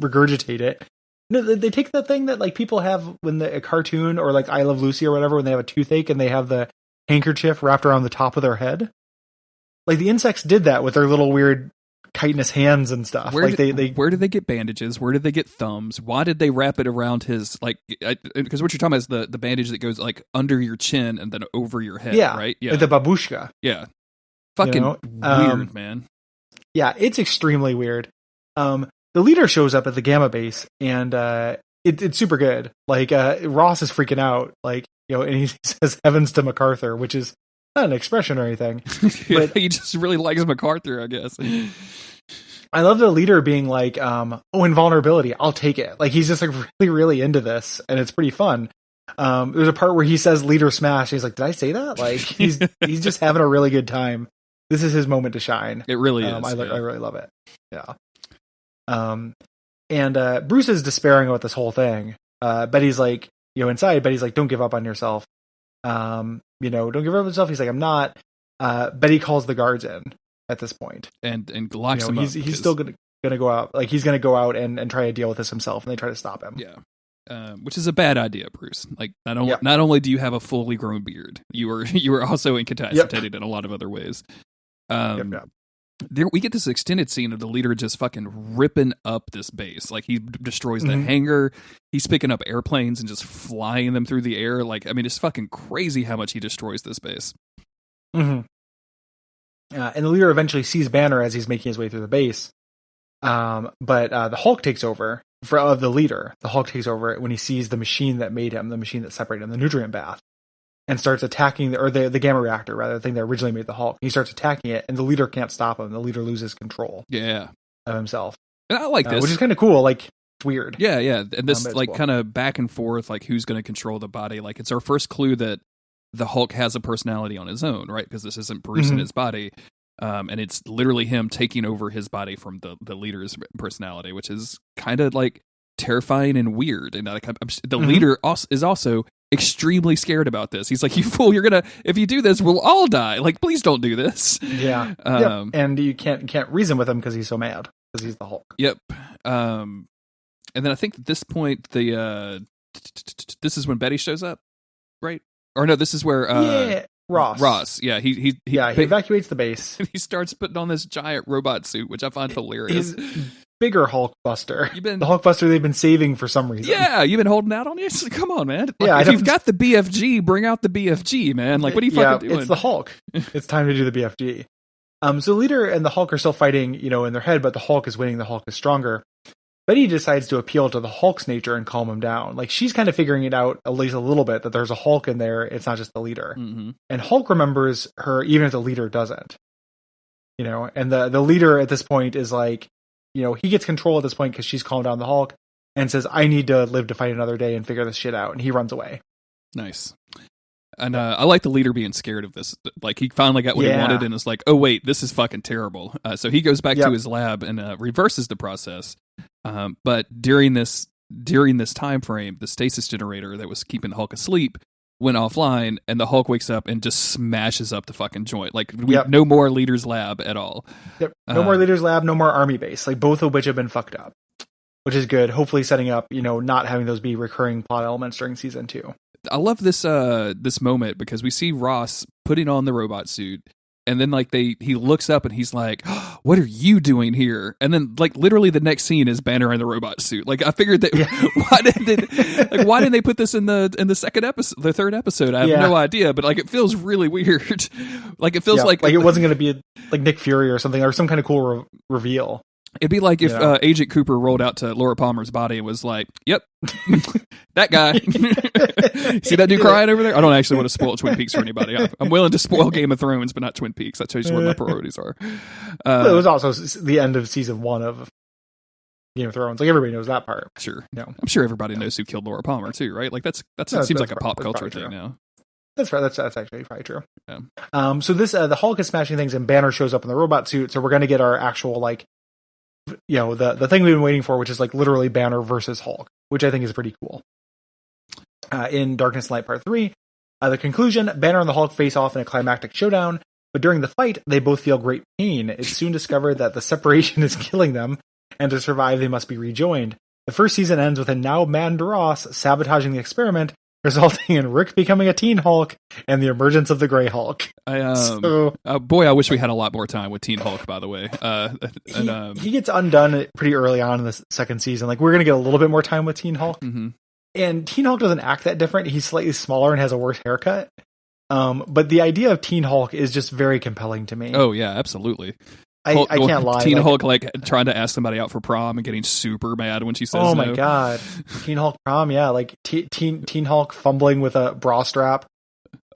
regurgitate it. No, they take the thing that like people have when a cartoon or like I Love Lucy or whatever, when they have a toothache and they have the handkerchief wrapped around the top of their head. Like the insects did that with their little weird chitinous hands and stuff. Where did they get bandages? Where did they get thumbs? Why did they wrap it around his, like, because what you're talking about is the bandage that goes like under your chin and then over your head, right? Yeah. Like the babushka. Yeah. Fucking weird, man. Yeah, it's extremely weird. The leader shows up at the Gamma base, and it's super good. Like Ross is freaking out, like and he says "Heavens to MacArthur," which is not an expression or anything, but he just really likes MacArthur, I guess. I love the leader being like, invulnerability, I'll take it. Like he's just like really, really into this, and it's pretty fun. There's a part where he says "leader smash." He's like, "Did I say that?" Like he's just having a really good time. This is his moment to shine. It really is. I really love it. Yeah. And Bruce is despairing about this whole thing. Betty's like, inside, Betty's like, don't give up on yourself. Don't give up on yourself. He's like, I'm not. Betty calls the guards in at this point. And locks him up. He's still gonna go out. Like he's gonna go out and try to deal with this himself, and they try to stop him. Yeah. Which is a bad idea, Bruce. Like not only do you have a fully grown beard, you are also incapacitated in a lot of other ways. There we get this extended scene of the leader just fucking ripping up this base. Like he destroys the hangar. He's picking up airplanes and just flying them through the air. Like, I mean, it's fucking crazy how much he destroys this base. And the leader eventually sees Banner as he's making his way through the base. But the Hulk takes over of the leader. The Hulk takes over when he sees the machine that made him, the machine that separated him, the nutrient bath. And starts attacking the gamma reactor, rather, the thing that originally made the Hulk. He starts attacking it, and the leader can't stop him. The leader loses control of himself. And I like this. Which is kind of cool. Like, it's weird. Yeah. And this, like, cool. Kind of back and forth, like, who's going to control the body. Like, it's our first clue that the Hulk has a personality on his own, right? Because this isn't Bruce in his body. And it's literally him taking over his body from the leader's personality, which is kind of, like, terrifying and weird. And like, the leader is also extremely scared about this. He's like, "You fool, if you do this, we'll all die. Like, please don't do this." Yeah. And you can't reason with him because he's so mad because he's the Hulk. Yep. And then I think at this point the this is when Betty shows up, right? Or no, this is where Ross. Yeah, he evacuates the base. He starts putting on this giant robot suit, which I find hilarious. His bigger Hulkbuster. The the Hulkbuster they've been saving for some reason. Yeah, you've been holding out on this. Come on, man. If you've got the BFG, bring out the BFG, man. Like, what are you fucking doing? It's the Hulk. It's time to do the BFG. So the leader and the Hulk are still fighting, in their head, but the Hulk is winning. The Hulk is stronger. Betty decides to appeal to the Hulk's nature and calm him down. Like, she's kind of figuring it out at least a little bit that there's a Hulk in there. It's not just the leader. Mm-hmm. And Hulk remembers her even if the leader doesn't. And the leader at this point is like, he gets control at this point because she's calmed down the Hulk and says, I need to live to fight another day and figure this shit out. And he runs away. Nice. And I like the leader being scared of this. Like, he finally got what he wanted and is like, oh, wait, this is fucking terrible. So he goes back to his lab and reverses the process. But during this time frame, the stasis generator that was keeping the Hulk asleep went offline, and the Hulk wakes up and just smashes up the fucking joint. Like, no more leader's lab at all. Yep. No more leader's lab, no more army base. Like, both of which have been fucked up, which is good. Hopefully setting up, not having those be recurring plot elements during season 2. I love this moment because we see Ross putting on the robot suit. And then, like, he looks up and he's like, oh, "What are you doing here?" And then, like, literally the next scene is Banner in the robot suit. Like, I figured that why didn't they put this in the second episode, the third episode? I have no idea, but like, it feels really weird. Like, it feels like it wasn't going to be like Nick Fury or something, or some kind of cool reveal. It'd be like if Agent Cooper rolled out to Laura Palmer's body and was like, "Yep, that guy." See that dude crying over there? I don't actually want to spoil Twin Peaks for anybody. I'm willing to spoil Game of Thrones, but not Twin Peaks. That shows you where my priorities are. It was also the end of season 1 of Game of Thrones. Like, everybody knows that part. Sure. I'm sure everybody knows who killed Laura Palmer too, right? Like, that seems like a pop culture thing now. That's right. That's actually probably true. Yeah. So this the Hulk is smashing things, and Banner shows up in the robot suit. So we're going to get our actual, like, the thing we've been waiting for, which is like literally Banner versus Hulk, which I think is pretty cool. In Darkness and Light Part 3, the conclusion, Banner and the Hulk face off in a climactic showdown, but during the fight, they both feel great pain. It's soon discovered that the separation is killing them, and to survive, they must be rejoined. The first season ends with a now maddened Ross sabotaging the experiment, resulting in Rick becoming a teen Hulk and the emergence of the Gray Hulk. Boy, I wish we had a lot more time with Teen Hulk, by the way. He gets undone pretty early on in the second season. Like, we're going to get a little bit more time with Teen Hulk. Mm-hmm. And Teen Hulk doesn't act that different. He's slightly smaller and has a worse haircut. But the idea of Teen Hulk is just very compelling to me. Oh, yeah, absolutely. I can't lie. Teen Hulk, like, trying to ask somebody out for prom and getting super mad when she says no. Oh my god. Teen Hulk prom, yeah. Like, Teen Hulk fumbling with a bra strap.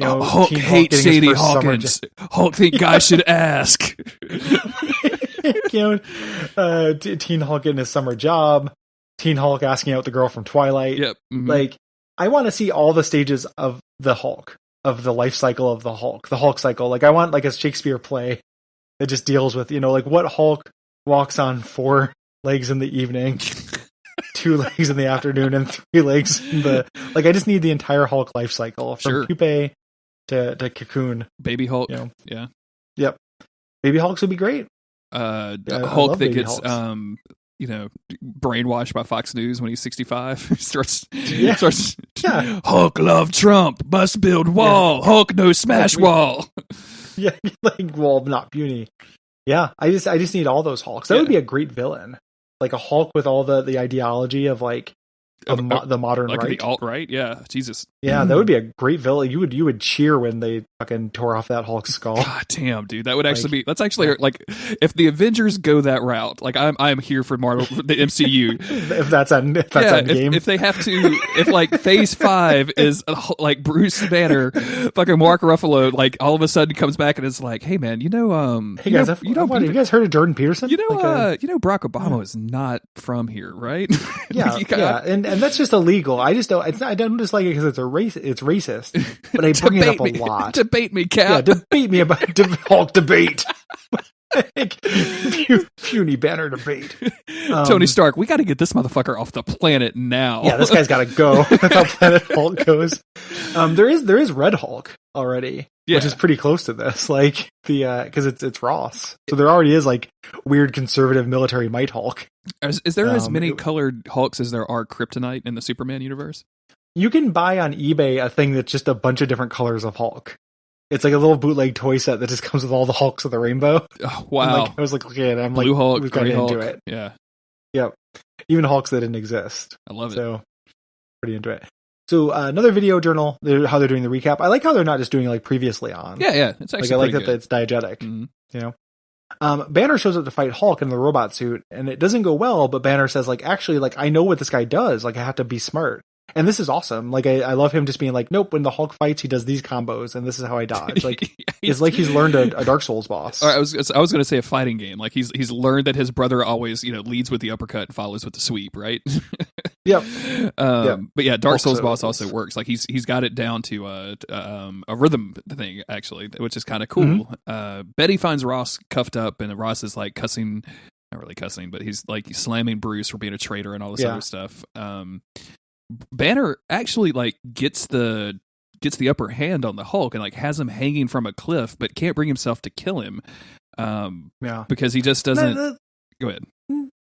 Hulk hates Sadie Hawkins. Hulk think guys should ask. Teen Hulk getting his summer job. Teen Hulk asking out the girl from Twilight. Yep. Mm-hmm. Like, I want to see all the stages of the Hulk, of the life cycle of the Hulk cycle. Like, I want like a Shakespeare play that just deals with, like, what Hulk walks on 4 legs in the evening, 2 legs in the afternoon, and 3 legs in the... Like, I just need the entire Hulk life cycle, from pupae to Cocoon. Baby Hulk, yeah. Yep. Baby Hulks would be great. Hulk that gets... brainwashed by Fox News when he's 65. starts Hulk love Trump, must build wall. Hulk no smash wall. Yeah, like, well, not puny. Yeah, I just need all those Hulks. That would be a great villain. Like a Hulk with all the ideology of like the modern like right, the alt right. Yeah, Jesus. Yeah, that would be a great villain. You would cheer when they fucking tore off that Hulk skull. God damn, dude, that would actually be. That's actually like if the Avengers go that route. Like I'm here for Marvel, the MCU. if that's Endgame. If they have to, if like Phase 5 is like Bruce Banner, fucking Mark Ruffalo, like all of a sudden comes back and is like, hey man, hey guys, have you guys heard of Jordan Peterson? Barack Obama is not from here, right? Yeah, and that's just illegal. I just don't. I don't just like it because it's racist. But I bring it up a lot. Debate me, Cap. Yeah, debate me about Hulk debate. Puny Banner debate. Tony Stark, we got to get this motherfucker off the planet now. Yeah, this guy's got to go. That's how Planet Hulk goes. There is Red Hulk already, which is pretty close to this. Like because it's Ross, so there already is like weird conservative military might Hulk. Is there as many colored Hulks as there are Kryptonite in the Superman universe? you can buy on eBay a thing that's just a bunch of different colors of Hulk. It's like a little bootleg toy set that just comes with all the Hulks of the rainbow. Oh, wow. I was like, looking at it, I'm Blue like, Hulk, we've got Gray Hulk. into it. Yeah. Yep. Even Hulks that didn't exist. I love it. So, pretty into it. So, another video journal, how they're doing the recap. I like how they're not just doing like previously on. Yeah. It's actually I like pretty that good. it's diegetic. You know? Banner shows up to fight Hulk in the robot suit, and it doesn't go well, but Banner says, like, actually, like, I know what this guy does. Like, I have to be smart. And this is awesome. Like, I love him just being like, nope, when the Hulk fights, he does these combos, and this is how I dodge. Like, it's like he's learned a Dark Souls boss. I was going to say a fighting game. Like, he's learned that his brother always, leads with the uppercut and follows with the sweep, right? Yep. But yeah, Dark Hulk Souls boss also works. Like, he's got it down to a rhythm thing, actually, which is kind of cool. Betty finds Ross cuffed up, and Ross is like cussing, not really cussing, but he's like slamming Bruce for being a traitor and all this other stuff. Banner actually like gets the upper hand on the Hulk and like has him hanging from a cliff, but can't bring himself to kill him. Because he just doesn't. Go ahead.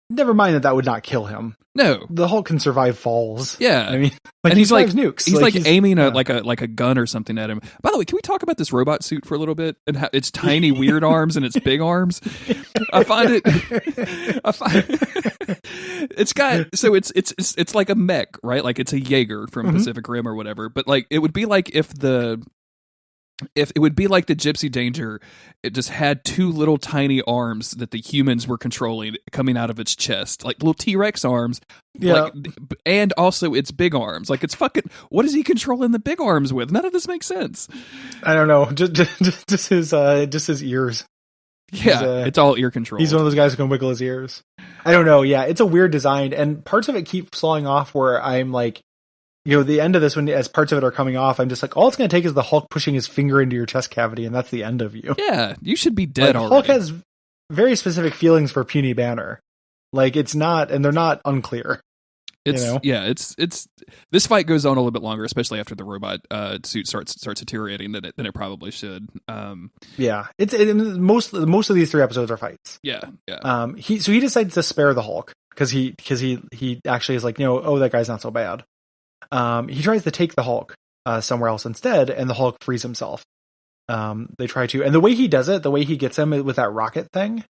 Never mind that would not kill him. No, the Hulk can survive falls. Yeah, I mean, like, and he's like nukes. He's like aiming like a gun or something at him. By the way, can we talk about this robot suit for a little bit and how its tiny weird arms and its big arms? I find it's got it's like a mech, right? Like it's a Jaeger from Pacific Rim or whatever. But like it would be like if it would be like the Gypsy Danger, it just had two little tiny arms that the humans were controlling coming out of its chest, like little T-Rex arms, like, and also its big arms. Like it's fucking. What is he controlling the big arms with? None of this makes sense. I don't know. Just his ears. Yeah, it's all ear control. He's one of those guys who can wiggle his ears. I don't know. Yeah, it's a weird design, and parts of it keep slowing off. Where I'm like, the end of this, as parts of it are coming off, I'm just like, all it's going to take is the Hulk pushing his finger into your chest cavity, and that's the end of you. Yeah, you should be dead already. Hulk has very specific feelings for puny Banner. Like, it's not, and they're not unclear. It's this fight goes on a little bit longer, especially after the robot suit starts deteriorating than it probably should. Most of these 3 episodes are fights. Yeah. He decides to spare the Hulk because he actually is like, that guy's not so bad. He tries to take the Hulk somewhere else instead, and the Hulk frees himself. They try to, and the way he does it, the way he gets him with that rocket thing,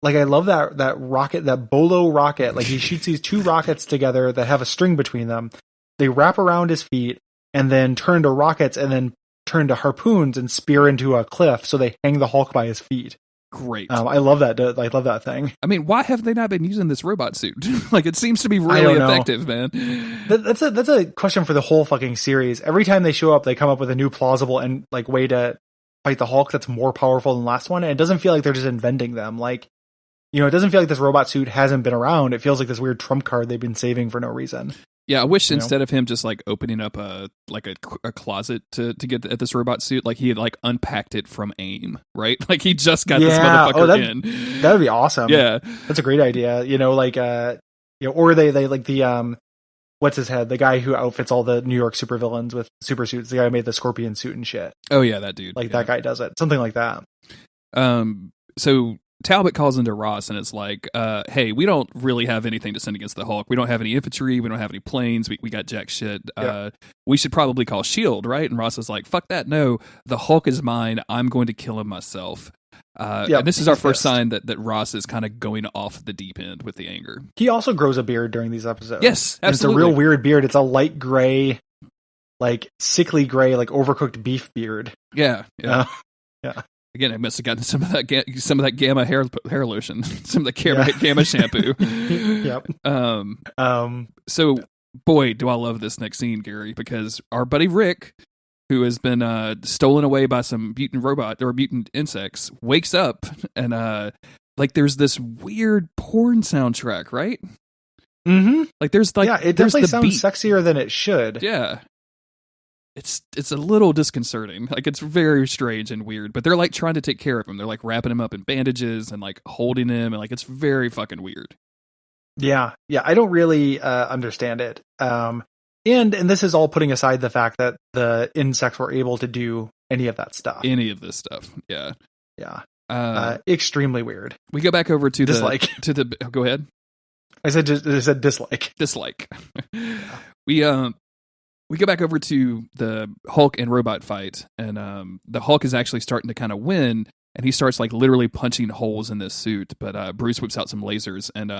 like I love that rocket, that bolo rocket. Like he shoots these 2 rockets together that have a string between them. They wrap around his feet and then turn to rockets and then turn to harpoons and spear into a cliff. So they hang the Hulk by his feet. Great. I love that. I love that thing. I mean, why have they not been using this robot suit? Like, it seems to be really effective, man. That's a question for the whole fucking series. Every time they show up, they come up with a new plausible and like way to fight the Hulk that's more powerful than the last one. And it doesn't feel like they're just inventing them. Like, it doesn't feel like this robot suit hasn't been around. It feels like this weird trump card they've been saving for no reason. Yeah, I wish instead of him just like opening up a closet to get at this robot suit, like he had like unpacked it from AIM, right? Like he just got this motherfucker in. That would be awesome. Yeah, that's a great idea. Or they like the what's his head, the guy who outfits all the New York supervillains with super suits, the guy who made the Scorpion suit and shit. Oh yeah, that dude. Like that guy does it, something like that. So Talbot calls into Ross and it's like, hey, we don't really have anything to send against the Hulk. We don't have any infantry. We don't have any planes. We got jack shit. We should probably call S.H.I.E.L.D., right? And Ross is like, fuck that. No, the Hulk is mine. I'm going to kill him myself. And this is our first sign that Ross is kind of going off the deep end with the anger. He also grows a beard during these episodes. Yes, absolutely. And it's a real weird beard. It's a light gray, like sickly gray, like overcooked beef beard. Yeah. Yeah. Again, I must have gotten some of that gamma hair lotion, some of the gamma shampoo. Yep. So, boy, do I love this next scene, Gary, because our buddy Rick, who has been stolen away by some mutant robot or mutant insects, wakes up and like there's this weird porn soundtrack, right? Mm-hmm. Like there's like it definitely sounds sexier than it should. Yeah. It's a little disconcerting. Like it's very strange and weird, but they're like trying to take care of him. They're like wrapping him up in bandages and like holding him, and like it's very fucking weird. Yeah. I don't really understand it. And this is all putting aside the fact that the insects were able to do any of that stuff. Any of this stuff. Yeah. Extremely weird. We go back over to dislike. Go ahead. I said dislike. Dislike. We we go back over to the Hulk and robot fight, and the Hulk is actually starting to kind of win, and he starts like literally punching holes in this suit. But Bruce whips out some lasers and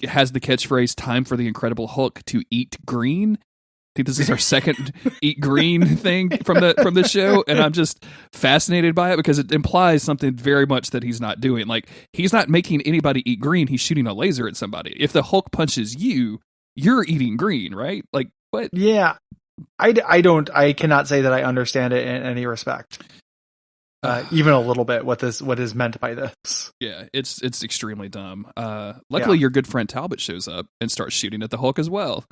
has the catchphrase "Time for the Incredible Hulk to eat green." I think this is our second eat green thing from the show, and I'm just fascinated by it because it implies something very much that he's not doing. Like, he's not making anybody eat green; he's shooting a laser at somebody. If the Hulk punches you, you're eating green, right? Like, what? Yeah, I cannot say that I understand it in any respect, even a little bit. What is meant by this? Yeah, it's extremely dumb. Luckily, your good friend Talbot shows up and starts shooting at the Hulk as well.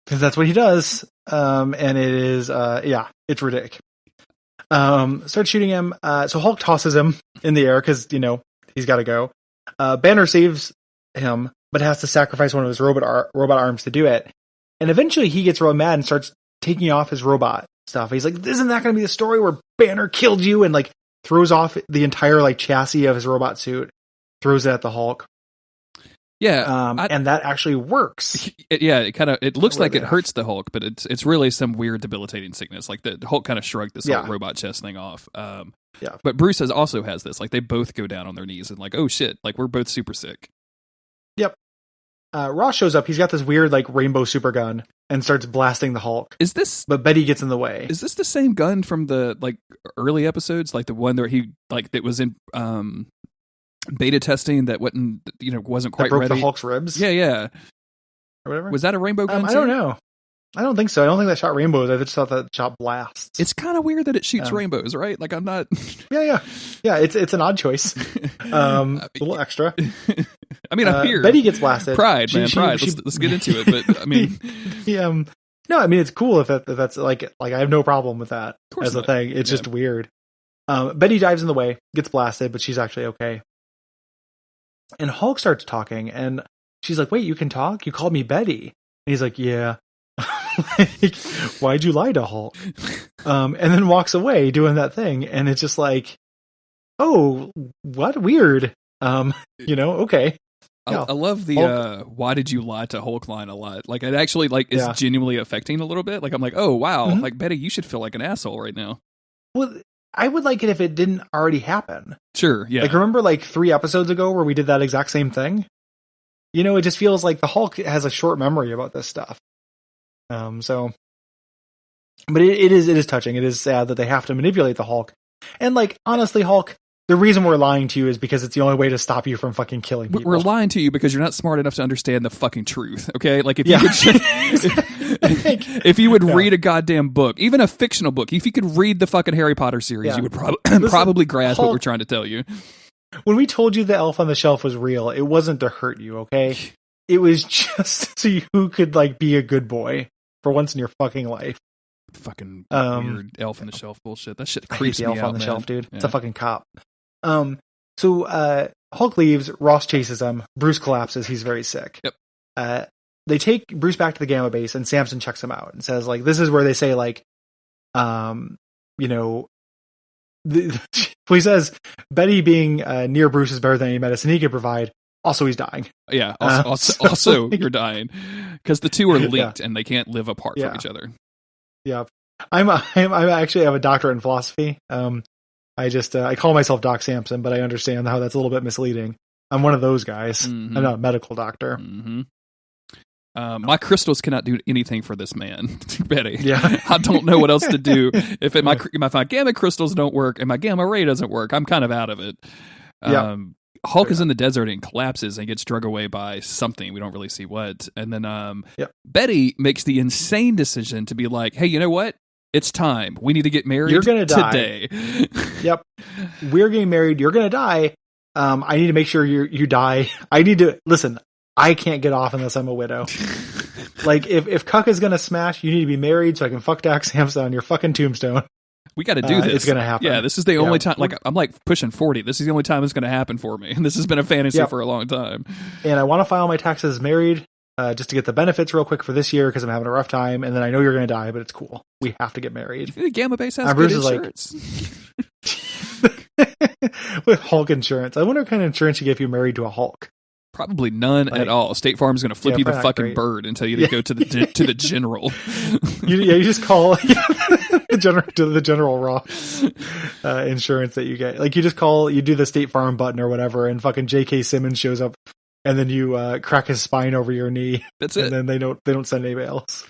Because that's what he does, and it is, it's ridiculous. Starts shooting him, so Hulk tosses him in the air, because, he's got to go. Banner saves him, but has to sacrifice one of his robot arms to do it. And eventually he gets real mad and starts taking off his robot stuff. He's like, isn't that going to be the story where Banner killed you? And, like, throws off the entire, like, chassis of his robot suit, throws it at the Hulk. Yeah, and that actually works. It looks like it hurts the Hulk, but it's really some weird debilitating sickness. Like the Hulk kind of shrugged this whole robot chest thing off. But Bruce also has this. Like they both go down on their knees and like, oh shit, like we're both super sick. Yep. Ross shows up. He's got this weird like rainbow super gun and starts blasting the Hulk. But Betty gets in the way. Is this the same gun from the like early episodes, like the one where he like that was in beta testing that wasn't quite broke ready? The Hulk's ribs? Yeah. Or whatever. Was that a rainbow gun? I don't know. I don't think so. I don't think that shot rainbows. I just thought that shot blasts. It's kind of weird that it shoots rainbows, right? Like I'm not. Yeah. It's an odd choice. A little extra. I mean, I'm here. Betty gets blasted. Pride. Let's get into it. But I mean, no, I mean it's cool if that's like I have no problem with that as a thing. It's just weird. Betty dives in the way, gets blasted, but she's actually okay. And Hulk starts talking, and she's like, wait, you can talk? You called me Betty. And he's like, yeah. Like, why'd you lie to Hulk? And then walks away doing that thing, and it's just like, oh, what? Weird. Okay. I love the why did you lie to Hulk line a lot. Like, it actually is genuinely affecting a little bit. Like, I'm like, oh, wow. Mm-hmm. Like, Betty, you should feel like an asshole right now. Well, I would like it if it didn't already happen. Sure, yeah. Like, remember 3 episodes ago where we did that exact same thing? It just feels like the Hulk has a short memory about this stuff. But it is touching. It is sad that they have to manipulate the Hulk. And honestly, Hulk, the reason we're lying to you is because it's the only way to stop you from fucking killing people. We're lying to you because you're not smart enough to understand the fucking truth. Okay, like if you could, if you would read a goddamn book, even a fictional book, if you could read the fucking Harry Potter series, you would probably grasp Hulk, what we're trying to tell you. When we told you the elf on the shelf was real, it wasn't to hurt you. Okay, it was just so you could be a good boy for once in your fucking life. Fucking weird elf on the shelf bullshit. That shit creeps me out. The elf on the man. shelf, dude. Yeah. It's a fucking cop. So Hulk leaves. Ross chases him. Bruce collapses. He's very sick. Yep. They take Bruce back to the Gamma base, and Samson checks him out and says, this is where they say, he says Betty being near Bruce is better than any medicine he could provide. Also, he's dying. Yeah. Also, you're dying because the two are linked and they can't live apart from each other. Yeah. I actually have a doctorate in philosophy. I call myself Doc Samson, but I understand how that's a little bit misleading. I'm one of those guys. Mm-hmm. I'm not a medical doctor. Mm-hmm. My crystals cannot do anything for this man, Betty. Yeah. I don't know what else to do. If my gamma crystals don't work and my gamma ray doesn't work, I'm kind of out of it. Hulk is in the desert and collapses and gets drug away by something. We don't really see what. And then Betty makes the insane decision to be like, hey, you know what? It's time. We need to get married. You're going to die today. Yep. We're getting married. You're going to die. I need to make sure you die. I need to listen. I can't get off unless I'm a widow. If Cuck is going to smash, you need to be married so I can fuck Doc Samson on your fucking tombstone. We got to do this. It's going to happen. Yeah, this is the only time. I'm pushing 40. This is the only time it's going to happen for me. And this has been a fantasy for a long time. And I want to file my taxes married just to get the benefits real quick for this year because I'm having a rough time. And then I know you're going to die, but it's cool. We have to get married. The Gamma Base has good insurance. With Hulk insurance. I wonder what kind of insurance you get if you're married to a Hulk. Probably none at all. State Farm's going to flip you the fucking bird and tell you to go to the general. You just call the general Ross insurance that you get. Like you just call, you do the State Farm button or whatever, and fucking J.K. Simmons shows up, and then you crack his spine over your knee. That's it. And then they don't send anybody else.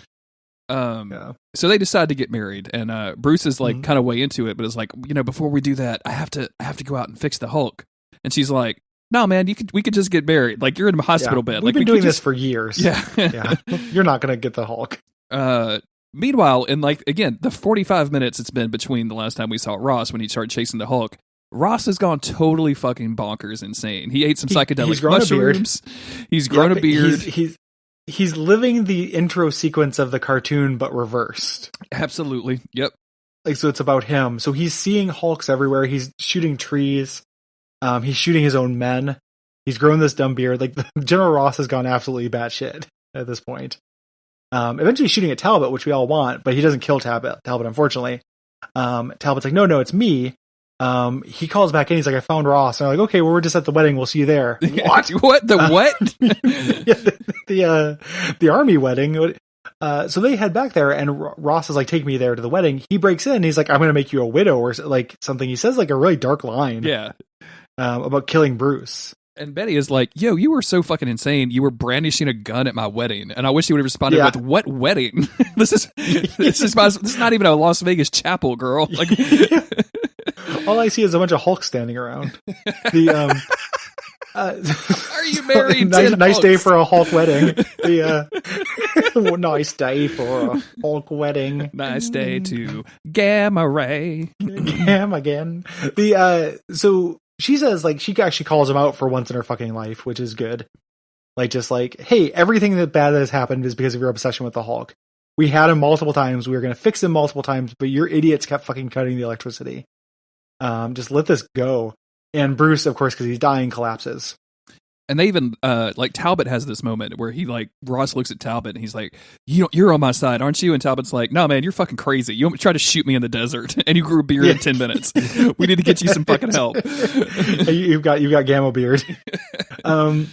So they decide to get married, and Bruce is like kind of way into it, but it's like, before we do that, I have to go out and fix the Hulk. And she's like, no, man, we could just get married. Like, you're in a hospital bed. We've been doing this for years. Yeah. Yeah. You're not going to get the Hulk. Meanwhile, in again, the 45 minutes it's been between the last time we saw Ross when he started chasing the Hulk, Ross has gone totally fucking bonkers insane. He ate some psychedelic mushrooms. He's grown a beard. He's living the intro sequence of the cartoon, but reversed. Absolutely. Yep. So it's about him. So he's seeing Hulks everywhere. He's shooting trees. He's shooting his own men. He's grown this dumb beard. Like, General Ross has gone absolutely batshit at this point. Eventually shooting at Talbot, which we all want, but he doesn't kill Talbot, unfortunately. Talbot's like, no, it's me. He calls back in. He's like, I found Ross. And I'm like, okay, well, we're just at the wedding. We'll see you there. What? What? The what? The army wedding. So they head back there, and Ross is like, take me there to the wedding. He breaks in. He's like, I'm going to make you a widow, or like something. He says like a really dark line. Yeah. About killing Bruce. And Betty is like, yo, you were so fucking insane. You were brandishing a gun at my wedding. And I wish you would have responded with, what wedding? This is not even a Las Vegas chapel, girl. Like, all I see is a bunch of Hulks standing around. Are you married? Nice day for a Hulk wedding. Nice day for a Hulk wedding. Nice day to gamma ray. Gamma again. So she says, like, she actually calls him out for once in her fucking life, which is good. Like, just like, hey, everything that bad that has happened is because of your obsession with the Hulk. We had him multiple times. We were going to fix him multiple times, but your idiots kept fucking cutting the electricity. Just let this go. And Bruce, of course, because he's dying, collapses. And they even, Talbot has this moment where Ross looks at Talbot and he's like, you're on my side, aren't you? And Talbot's like, no, man, you're fucking crazy. You try to shoot me in the desert and you grew a beard in 10 minutes. We need to get you some fucking help. You've got gamma beard. So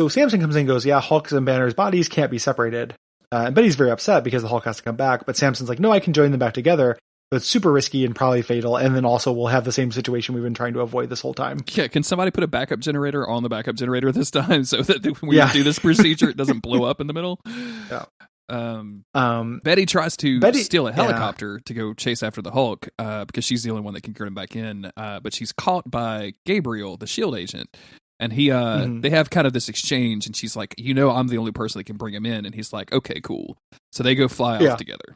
Samson comes in and goes, yeah, Hulk's and Banner's bodies can't be separated. And Betty's very upset because the Hulk has to come back. But Samson's like, no, I can join them back together. But it's super risky and probably fatal. And then also we'll have the same situation we've been trying to avoid this whole time. Yeah, can somebody put a backup generator on the backup generator this time so that when we do this procedure, it doesn't blow up in the middle? Yeah. Betty tries to steal a helicopter to go chase after the Hulk because she's the only one that can get him back in. But she's caught by Gabriel, the S.H.I.E.L.D. agent. And he, they have kind of this exchange, and she's like, I'm the only person that can bring him in. And he's like, okay, cool. So they go fly off together.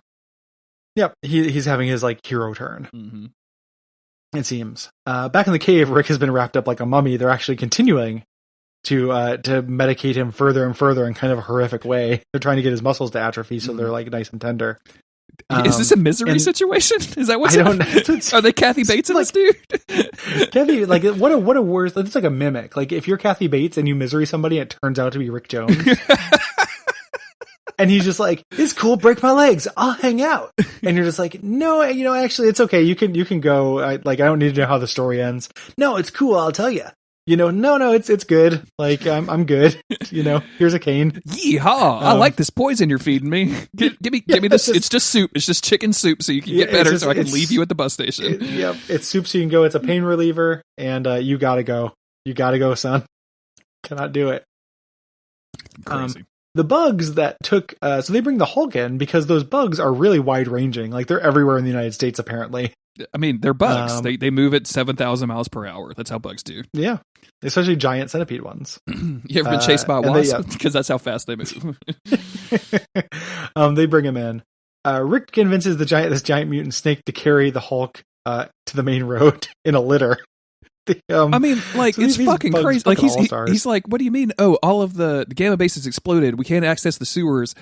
Yep, he's having his like hero turn. Mm-hmm. It seems. Back in the cave, Rick has been wrapped up like a mummy. They're actually continuing to medicate him further and further in kind of a horrific way. They're trying to get his muscles to atrophy, so they're like nice and tender. Is this a misery situation? Is that what's I don't know. Are they Kathy Bates in this dude? Kathy, like what a worse. It's like a mimic. Like if you're Kathy Bates and you misery somebody, and it turns out to be Rick Jones. And he's just like, it's cool, break my legs, I'll hang out. And you're just like, no, actually, it's okay. You can go. I don't need to know how the story ends. No, it's cool, I'll tell you. No, it's good. Like, I'm good. Here's a cane. Yeehaw! I like this poison you're feeding me. Give me this. It's just soup. It's just chicken soup, so you can get better. So I can leave you at the bus station. It's soup, so you can go. It's a pain reliever, and you gotta go. You gotta go, son. Cannot do it. Crazy. The bugs that took, so they bring the Hulk in because those bugs are really wide ranging. Like they're everywhere in the United States, apparently. I mean, they're bugs. They move at 7,000 miles per hour. That's how bugs do. Yeah. Especially giant centipede ones. You ever been chased by a wasp? Because that's how fast they move. They bring him in. Rick convinces this giant mutant snake to carry the Hulk to the main road in a litter. I mean, like, so it's fucking crazy. Like, he's like, what do you mean? Oh, all of the gamma bases exploded. We can't access the sewers.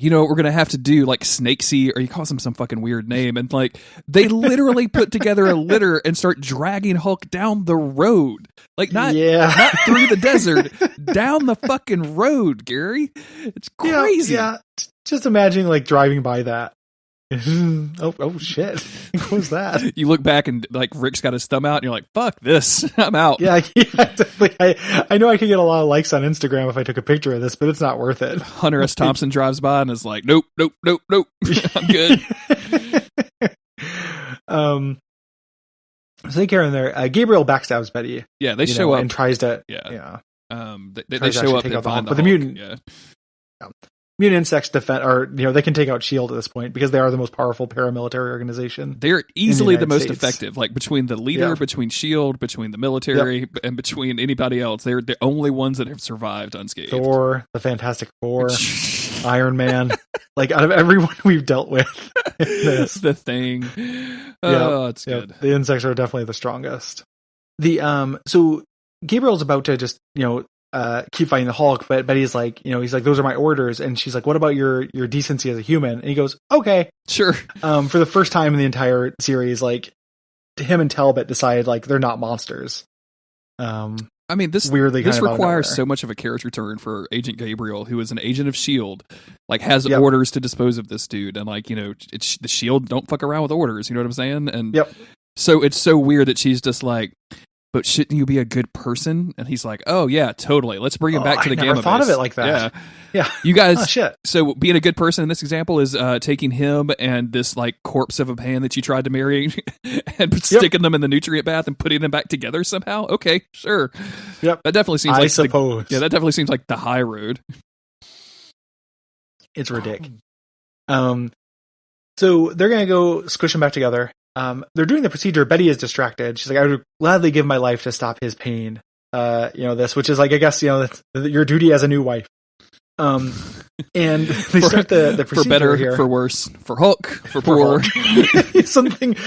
We're going to have to do, like, Snakesy, or he calls him some fucking weird name. And, like, they literally put together a litter and start dragging Hulk down the road. Like, not through the desert, down the fucking road, Gary. It's crazy. Yeah. Just imagine, like, driving by that. oh shit! What was that? You look back and like Rick's got his thumb out, and you're like, "Fuck this, I'm out." Yeah, definitely. I know I could get a lot of likes on Instagram if I took a picture of this, but it's not worth it. Hunter S. Thompson drives by and is like, "Nope, nope, nope, nope, I'm good." So they carry in there. Gabriel backstabs Betty. Yeah, they show up and tries to. Yeah. They show up and find but the mutant. Yeah. Mutant insects defend, or they can take out S.H.I.E.L.D. at this point because they are the most powerful paramilitary organization. They're easily the most States. effective. Like between the leader, between S.H.I.E.L.D., between the military, and between anybody else, they're the only ones that have survived unscathed. Thor, the Fantastic Four, Iron Man. Like out of everyone we've dealt with, the Thing. Oh, it's good. The insects are definitely the strongest. So Gabriel's about to just keep fighting the Hulk, but Betty's like, he's like, those are my orders, and she's like, what about your decency as a human? And he goes, okay, sure. For the first time in the entire series, like him and Talbot decide like they're not monsters. I mean, this requires so much of a character turn for Agent Gabriel, who is an agent of S.H.I.E.L.D., like has orders to dispose of this dude, and like it's the S.H.I.E.L.D. don't fuck around with orders. You know what I'm saying? And so it's so weird that she's just like, but shouldn't you be a good person? And he's like, oh yeah, totally. Let's bring him back to the Gamma Base. I never thought of it like that. Yeah. You guys, shit. So being a good person in this example is taking him and this like corpse of a man that you tried to marry and sticking them in the nutrient bath and putting them back together somehow. Okay, sure. Yep. That definitely seems I suppose. that definitely seems like the high road. It's ridiculous. So they're going to go squish them back together. They're doing the procedure. Betty is distracted. She's like, I would gladly give my life to stop his pain. This, which is like, I guess, that's your duty as a new wife. And they start the procedure for better, here. for worse, for Hulk, for poor. something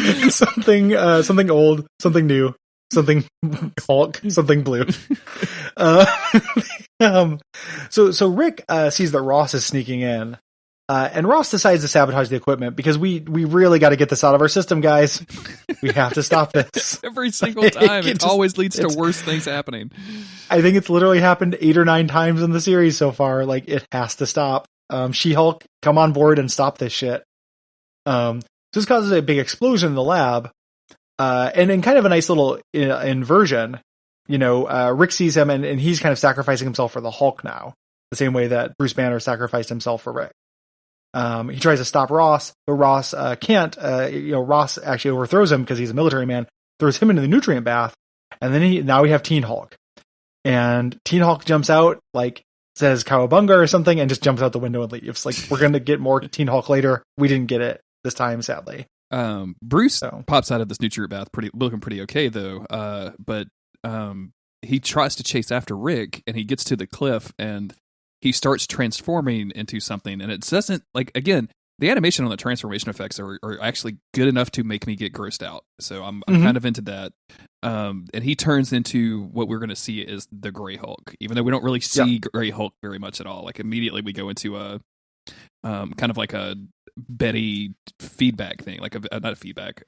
old, something new, something Hulk, something blue. So Rick sees that Ross is sneaking in. And Ross decides to sabotage the equipment because we really got to get this out of our system, guys. We have to stop this. Every single time. It always leads to worse things happening. I think it's literally happened 8 or 9 times in the series so far. Like, it has to stop. She-Hulk, come on board and stop this shit. So this causes a big explosion in the lab. And in kind of a nice little inversion, Rick sees him and he's kind of sacrificing himself for the Hulk now. The same way that Bruce Banner sacrificed himself for Rick. He tries to stop Ross, but Ross can't. Ross actually overthrows him because he's a military man, throws him into the nutrient bath, and then now we have Teen Hulk. And Teen Hulk jumps out, like, says Cowabunga or something, and just jumps out the window and leaves. Like, we're going to get more Teen Hulk later. We didn't get it this time, sadly. Bruce pops out of this nutrient bath looking pretty okay, though. But he tries to chase after Rick, and he gets to the cliff, and he starts transforming into something, and it doesn't, like, again, the animation on the transformation effects are actually good enough to make me get grossed out. So I'm kind of into that. And he turns into what we're going to see is the Gray Hulk, even though we don't really see Gray Hulk very much at all. Like, immediately we go into a kind of like a Betty feedback thing, like not a feedback,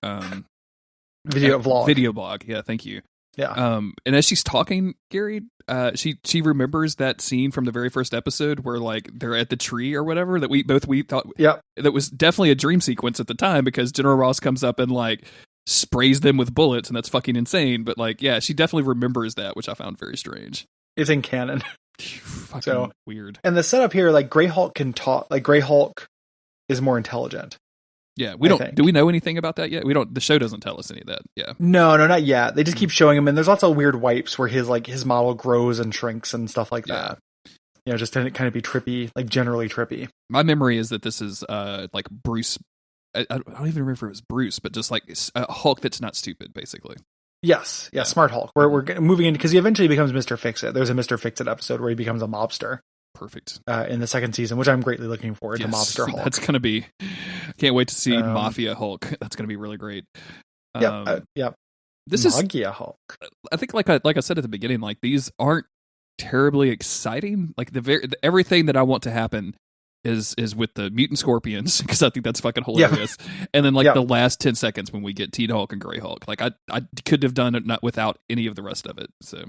video blog. Yeah, thank you. Yeah. And as she's talking, Gary, she remembers that scene from the very first episode where like they're at the tree or whatever that we thought that was definitely a dream sequence at the time because General Ross comes up and like sprays them with bullets and that's fucking insane. But like, yeah, she definitely remembers that, which I found very strange. It's in canon. Fucking weird. And the setup here, like Gray Hulk can talk. Like Gray Hulk is more intelligent. Yeah, do we know anything about that yet? The show doesn't tell us any of that. Yeah. No, not yet. They just keep showing him, and there's lots of weird wipes where his model grows and shrinks and stuff like that. Just to kind of be trippy, like generally trippy. My memory is that this is like Bruce. I don't even remember if it was Bruce, but just like a Hulk that's not stupid, basically. Yes, smart Hulk. We're moving in because he eventually becomes Mr. Fix-It. There's a Mr. Fix-It episode where he becomes a mobster. Perfect. In the second season, which I'm greatly looking forward to. Mobster Hulk. That's going to be. Can't wait to see Mafia Hulk. That's going to be really great. This is Magia Hulk. I think, like I said at the beginning, like these aren't terribly exciting. Like everything that I want to happen is with the mutant scorpions because I think that's fucking hilarious. And then like the last 10 seconds when we get Teen Hulk and Gray Hulk, like I could have done it not without any of the rest of it. So.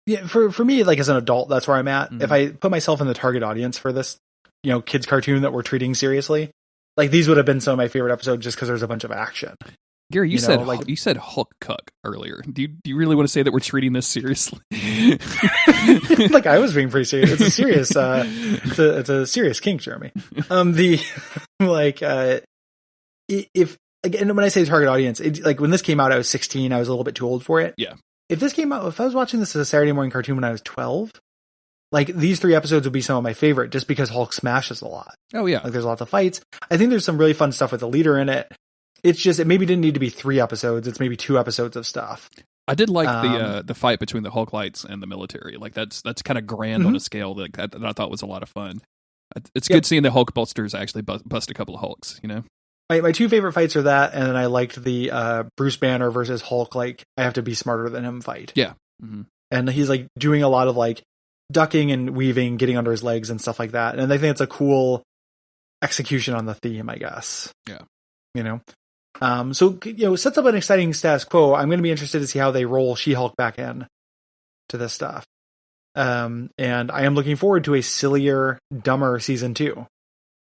Yeah, for me, like as an adult, that's where I'm at. Mm-hmm. If I put myself in the target audience for this, kids cartoon that we're treating seriously, like these would have been some of my favorite episodes just because there's a bunch of action. Gary, you said Hulk cuck earlier. Do you really want to say that we're treating this seriously? Like I was being pretty serious. It's a serious it's a serious kink, Jeremy. If again, when I say target audience, like when this came out, I was 16. I was a little bit too old for it. Yeah. If I was watching this as a Saturday morning cartoon when I was 12, like these 3 episodes would be some of my favorite just because Hulk smashes a lot. Oh yeah. Like there's lots of fights. I think there's some really fun stuff with the leader in it. It's just, it maybe didn't need to be 3 episodes. It's maybe 2 episodes of stuff. I did like the fight between the Hulk lights and the military. Like that's kind of grand on a scale that I thought was a lot of fun. It's good seeing the Hulk busters actually bust a couple of Hulks, you know? My 2 favorite fights are that, and then I liked the Bruce Banner versus Hulk, like, I have to be smarter than him fight. Yeah. Mm-hmm. And he's, like, doing a lot of, like, ducking and weaving, getting under his legs and stuff like that. And I think it's a cool execution on the theme, I guess. Yeah. You know? So, you know, sets up an exciting status quo. I'm going to be interested to see how they roll She-Hulk back in to this stuff. And I am looking forward to a sillier, dumber season 2.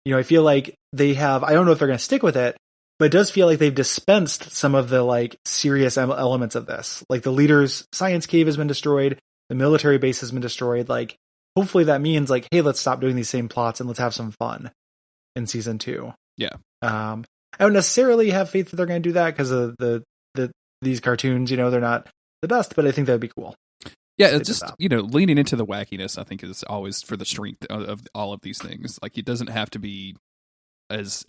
You know, I feel like they have, I don't know if they're going to stick with it, but it does feel like they've dispensed some of the like serious elements of this. Like the leader's science cave has been destroyed. The military base has been destroyed. Like, hopefully that means like, hey, let's stop doing these same plots and let's have some fun in season 2. Yeah. I don't necessarily have faith that they're going to do that because of these cartoons, you know, they're not the best, but I think that would be cool. Yeah, it's just, you know, leaning into the wackiness, I think, is always for the strength of all of these things. Like, it doesn't have to be as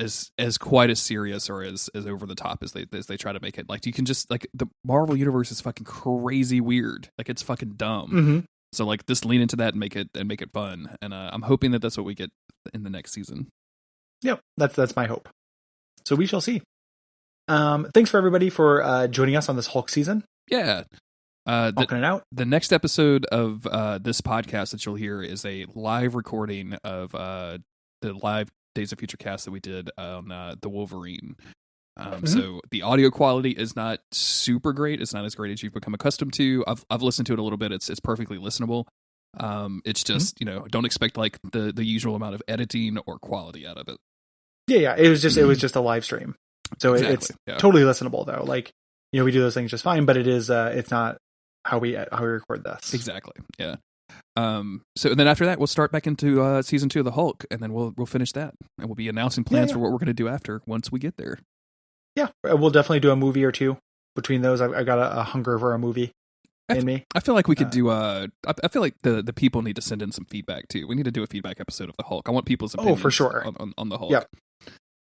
quite as serious or as over the top as they try to make it. Like, you can just, like, the Marvel universe is fucking crazy weird. Like, it's fucking dumb. Mm-hmm. So, like, just lean into that and make it fun. And I'm hoping that that's what we get in the next season. Yep, that's my hope. So we shall see. Thanks for everybody for joining us on this Hulk season. Yeah. The next episode of this podcast that you'll hear is a live recording of the live Days of Future cast that we did on the Wolverine. So the audio quality is not super great. It's not as great as you've become accustomed to. I've listened to it a little bit. It's perfectly listenable. It's just, you know, don't expect like the usual amount of editing or quality out of it. Yeah. It was just a live stream. So exactly. It's totally listenable though. Like, you know, we do those things just fine, but it is it's not how we record this. Exactly. Yeah. So and then after that we'll start back into season 2 of the Hulk, and then we'll finish that, and we'll be announcing plans for what we're going to do after once we get there. Yeah, we'll definitely do a movie or 2 between those. I've got a hunger for a movie in me. I feel like we could do I feel like the people need to send in some feedback too. We need to do a feedback episode of the Hulk. I want people's opinions for sure on the Hulk.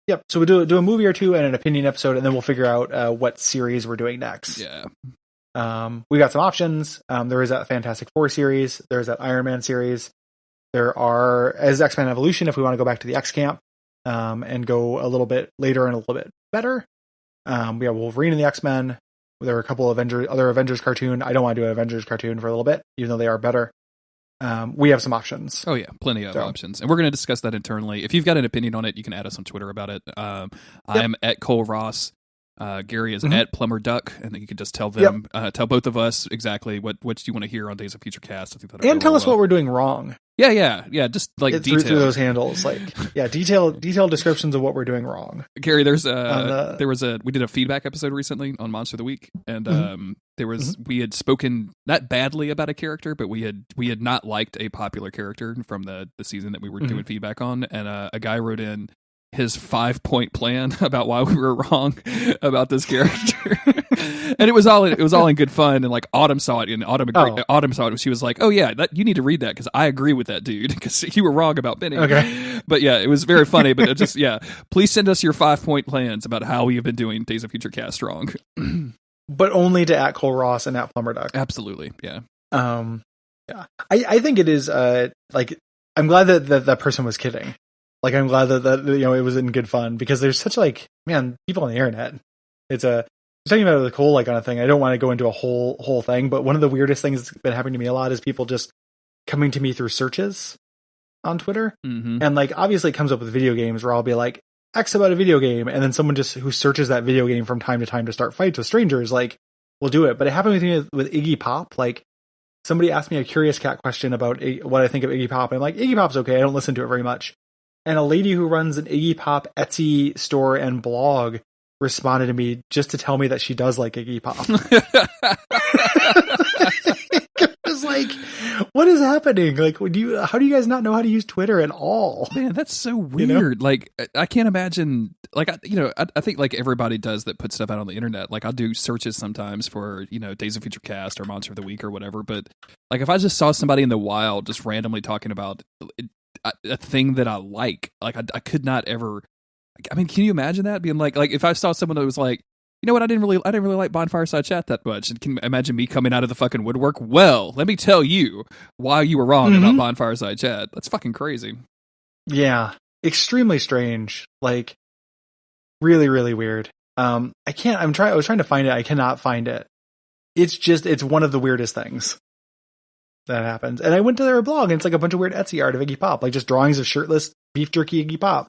Yep. So we'll do a movie or 2 and an opinion episode, and then we'll figure out what series we're doing next. Yeah. We got some options. There is that Fantastic Four series. There's that Iron Man series. There are, as X-Men Evolution, if we want to go back to the X Camp, and go a little bit later and a little bit better. We have Wolverine and the X-Men. There are a couple of other Avengers cartoon. I don't want to do an Avengers cartoon for a little bit, even though they are better. We have some options. Oh yeah, plenty of options, and we're going to discuss that internally. If you've got an opinion on it, you can add us on Twitter about it. I am at Cole Ross. Gary is at Plumber Duck, and then you can just tell them, tell both of us exactly what you want to hear on Days of Future Cast. I think that and tell us what we're doing wrong. Yeah. Just like through those handles, like detailed descriptions of what we're doing wrong. Gary, we did a feedback episode recently on Monster of the Week, and we had spoken not badly about a character, but we had not liked a popular character from the season that we were doing feedback on, and a guy wrote in his 5-point plan about why we were wrong about this character. And it was all in good fun, and like Autumn saw it, and Autumn saw it, and she was like, "Oh yeah, you need to read that because I agree with that dude because you were wrong about Benny." Okay, but yeah, it was very funny. But it just please send us your 5-point plans about how we have been doing Days of Future Cast wrong. But only to at Cole Ross and at Plumber Duck. Absolutely, yeah. I think it is like I'm glad that person was kidding. Like I'm glad that you know it was in good fun because there's such like people on the internet. It's talking about the Cole like on a thing. I don't want to go into a whole thing, but one of the weirdest things that's been happening to me a lot is people just coming to me through searches on Twitter, and like obviously it comes up with video games where I'll be like X about a video game, and then someone just who searches that video game from time to time to start fights with strangers like will do it. But it happened with me with Iggy Pop. Like somebody asked me a Curious Cat question about what I think of Iggy Pop, and I'm like Iggy Pop's okay. I don't listen to it very much. and a lady who runs an Iggy Pop Etsy store and blog responded to me just to tell me that she does like Iggy Pop. It was like, what is happening? Like, how do you guys not know how to use Twitter at all? Man, that's so weird. You know? Like, I can't imagine. Like, I think like everybody does that put stuff out on the internet. Like, I'll do searches sometimes for Days of Future Cast or Monster of the Week or whatever. But like, if I just saw somebody in the wild just randomly talking about a thing that I like I could not ever. I mean, can you imagine that being like if I saw someone that was like, you know what, I didn't really like Bonfireside Chat that much, and can you imagine me coming out of the fucking woodwork? Well, let me tell you why you were wrong about Bonfireside Chat. That's fucking crazy. Yeah, extremely strange. Like, really, really weird. I was trying to find it. I cannot find it. It's one of the weirdest things that happens. And I went to their blog, and it's like a bunch of weird Etsy art of Iggy Pop, like just drawings of shirtless beef jerky Iggy Pop.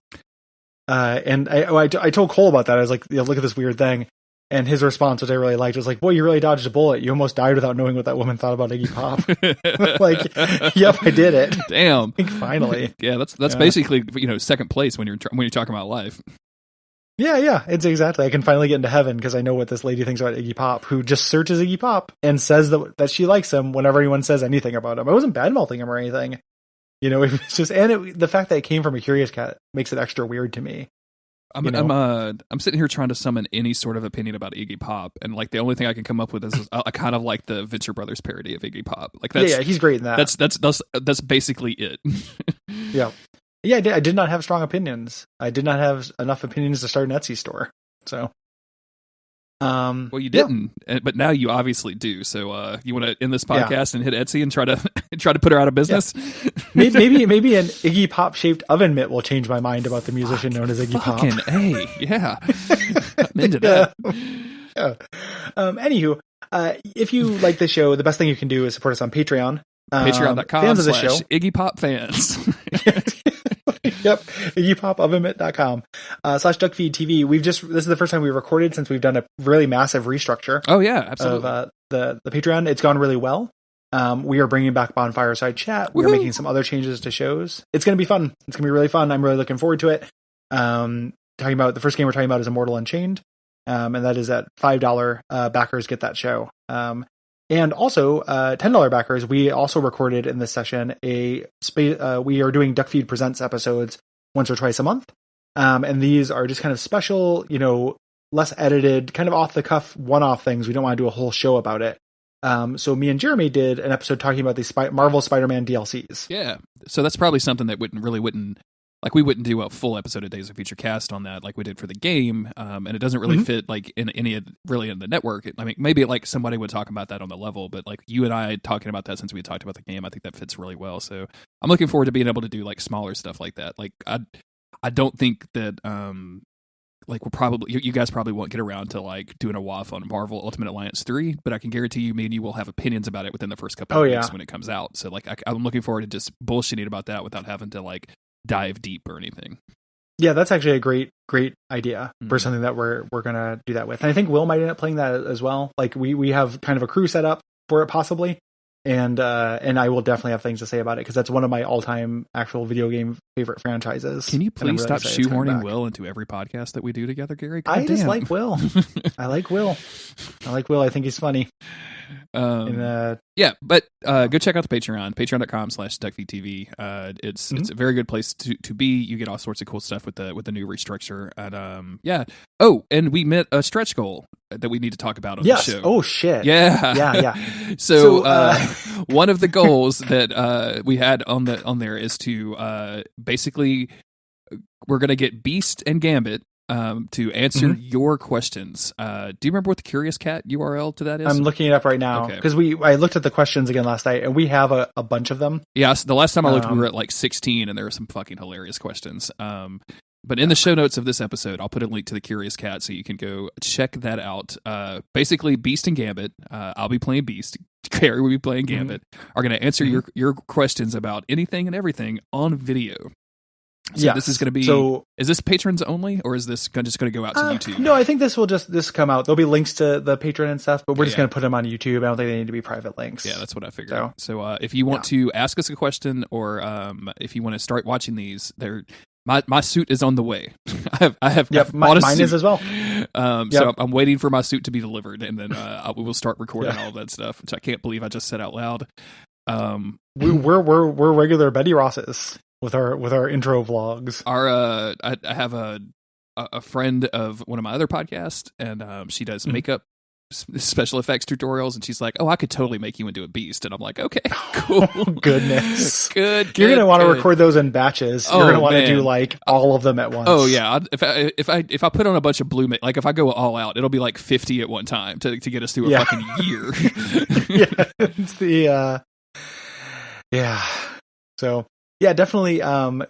And I told Cole about that. I was like, look at this weird thing. And his response, which I really liked, was like, boy, you really dodged a bullet. You almost died without knowing what that woman thought about Iggy Pop. Like, yep, I did it. Damn. Finally. Yeah, that's basically, second place when you're talking about life. Yeah, it's exactly. I can finally get into heaven because I know what this lady thinks about Iggy Pop, who just searches Iggy Pop and says that she likes him whenever anyone says anything about him. I wasn't bad-mouthing him or anything. It was just, the fact that it came from a curious cat makes it extra weird to me. I'm sitting here trying to summon any sort of opinion about Iggy Pop, and like the only thing I can come up with is I kind of like the Venture Brothers parody of Iggy Pop. Like that's he's great in that. That's basically it. Yeah. I did not have strong opinions. I did not have enough opinions to start an Etsy store. So, well, you didn't, but now you obviously do. So, you want to end this podcast and hit Etsy and try to put her out of business? Yeah. Maybe an Iggy Pop shaped oven mitt will change my mind about the musician known as Iggy Pop. Fucking A, yeah. I'm into that. Yeah. Anywho, if you like the show, the best thing you can do is support us on Patreon. Patreon.com fans of the show. Iggy Pop fans. Yep, iggypopovenmitt.com /Duckfeed.tv. This is the first time we've recorded since we've done a really massive restructure. Oh yeah, absolutely. Of the Patreon. It's gone really well. We are bringing back Bonfireside Chat. We're making some other changes to shows. It's going to be fun. It's going to be really fun. I'm really looking forward to it. Talking about the first game we're talking about is Immortal Unchained, and that is at $5 backers get that show. And also, $10 backers, we also recorded in this session we are doing Duckfeed Presents episodes once or twice a month. And these are just kind of special, less edited, kind of off the cuff, one-off things. We don't want to do a whole show about it. So me and Jeremy did an episode talking about the Marvel Spider-Man DLCs. Yeah. So that's probably something that we wouldn't do a full episode of Days of Future Cast on that like we did for the game, and it doesn't really fit like in the network. I mean, maybe like somebody would talk about that on the level, but like you and I talking about that since we talked about the game, I think that fits really well. So I'm looking forward to being able to do like smaller stuff like that. Like I don't think that like you guys probably won't get around to like doing a WAF on Marvel Ultimate Alliance 3, but I can guarantee you, me and you will have opinions about it within the first couple of weeks when it comes out. So like I'm looking forward to just bullshitting about that without having to like dive deep or anything. Yeah, that's actually a great idea for something that we're gonna do that with. And I think Will might end up playing that as well. Like we have kind of a crew set up for it possibly, and I will definitely have things to say about it because that's one of my all-time actual video game favorite franchises. Can you please stop shoehorning Will into every podcast that we do together, Gary? Just like Will. I like Will. I think he's funny. Yeah, but go check out the patreon.com /DuckFeed.tv. It's a very good place to be. You get all sorts of cool stuff with the new restructure. And yeah. Oh, and we met a stretch goal that we need to talk about on the show. Oh shit. Yeah. So one of the goals that we had on there is to basically we're gonna get Beast and Gambit to answer your questions. Do you remember what the Curious Cat URL to that is? I'm looking it up right now because I looked at the questions again last night and we have a bunch of them. Yes, the last time I looked, we were at like 16 and there were some fucking hilarious questions. But in the show notes of this episode, I'll put a link to the Curious Cat so you can go check that out. Basically, Beast and Gambit, I'll be playing Beast, Carrie will be playing Gambit, are going to answer your questions about anything and everything on video. So this is going to be. So, is this patrons only, or is this just going to go out to YouTube? No, I think this will just come out. There'll be links to the Patreon and stuff, but we're just going to put them on YouTube. I don't think they need to be private links. Yeah, that's what I figured. So if you want to ask us a question, or if you want to start watching these, my suit is on the way. I have Yep, bought a mine suit. is as well. So I'm waiting for my suit to be delivered, and then we will start recording all of that stuff, which I can't believe I just said out loud. We're regular Betty Rosses with our intro vlogs. I have a friend of one of my other podcasts, and she does makeup special effects tutorials, and she's like, "Oh, I could totally make you into a beast," and I'm like, "Okay, cool." Goodness, good. You're gonna want to record those in batches. You're gonna want to do like all of them at once. Oh yeah, if I put on a bunch of blue, like if I go all out, it'll be like 50 at one time to get us through a fucking year. Yeah, it's the So yeah, definitely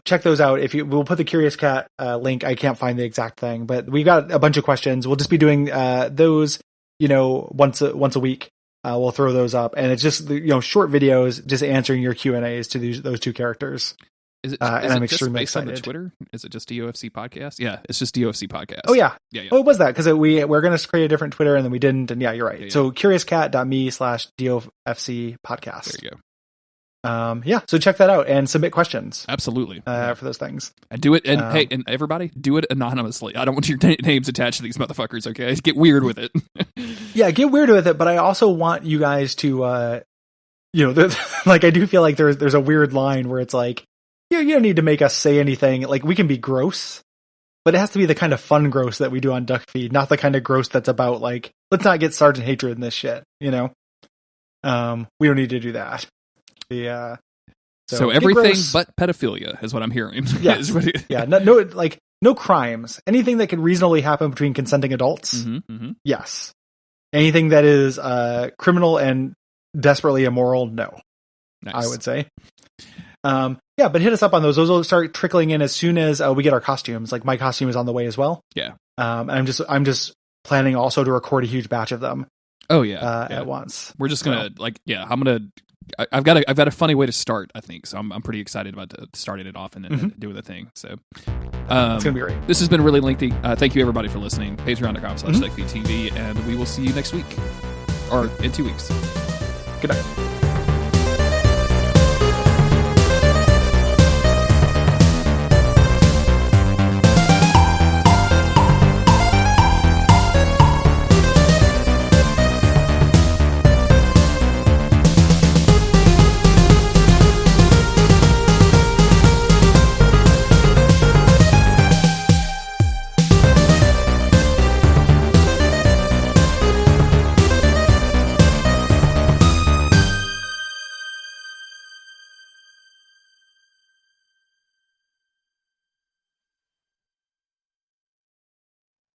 check those out. We'll put the Curious Cat link. I can't find the exact thing, but we've got a bunch of questions. We'll just be doing those, once a week. We'll throw those up, and it's just short videos, just answering your Q&As to those two characters. Is it, and I'm extremely based excited. on the Twitter? Is it just DOFC podcast? Yeah, it's just DOFC podcast. Oh yeah. Yeah. Oh, it was that because we're going to create a different Twitter, and then we didn't. And yeah, you're right. Yeah. So curiouscat.me/DOFC podcast. There you go. So check that out and submit questions. Absolutely. For those things. And do it, and hey, and everybody, do it anonymously. I don't want your names attached to these motherfuckers, okay? Get weird with it. Yeah, get weird with it, but I also want you guys to, I do feel like there's a weird line where it's like, you don't need to make us say anything. Like, we can be gross, but it has to be the kind of fun gross that we do on Duckfeed, not the kind of gross that's about, like, let's not get Sergeant Hatred in this shit, We don't need to do that. So everything but pedophilia is what I'm hearing. Yeah, no crimes. Anything that could reasonably happen between consenting adults. Mm-hmm. Yes. Anything that is criminal and desperately immoral. No. Nice. I would say. But hit us up on those. Those will start trickling in as soon as we get our costumes. Like my costume is on the way as well. Yeah. And I'm just planning also to record a huge batch of them. Oh yeah. At once. We're just gonna I've got a funny way to start, I think, so I'm pretty excited about starting it off and doing the thing. So it's gonna be great. This has been really lengthy. Thank you everybody for listening. Patreon.com/Duckfeed.tv, and we will see you next week or in 2 weeks. Good night.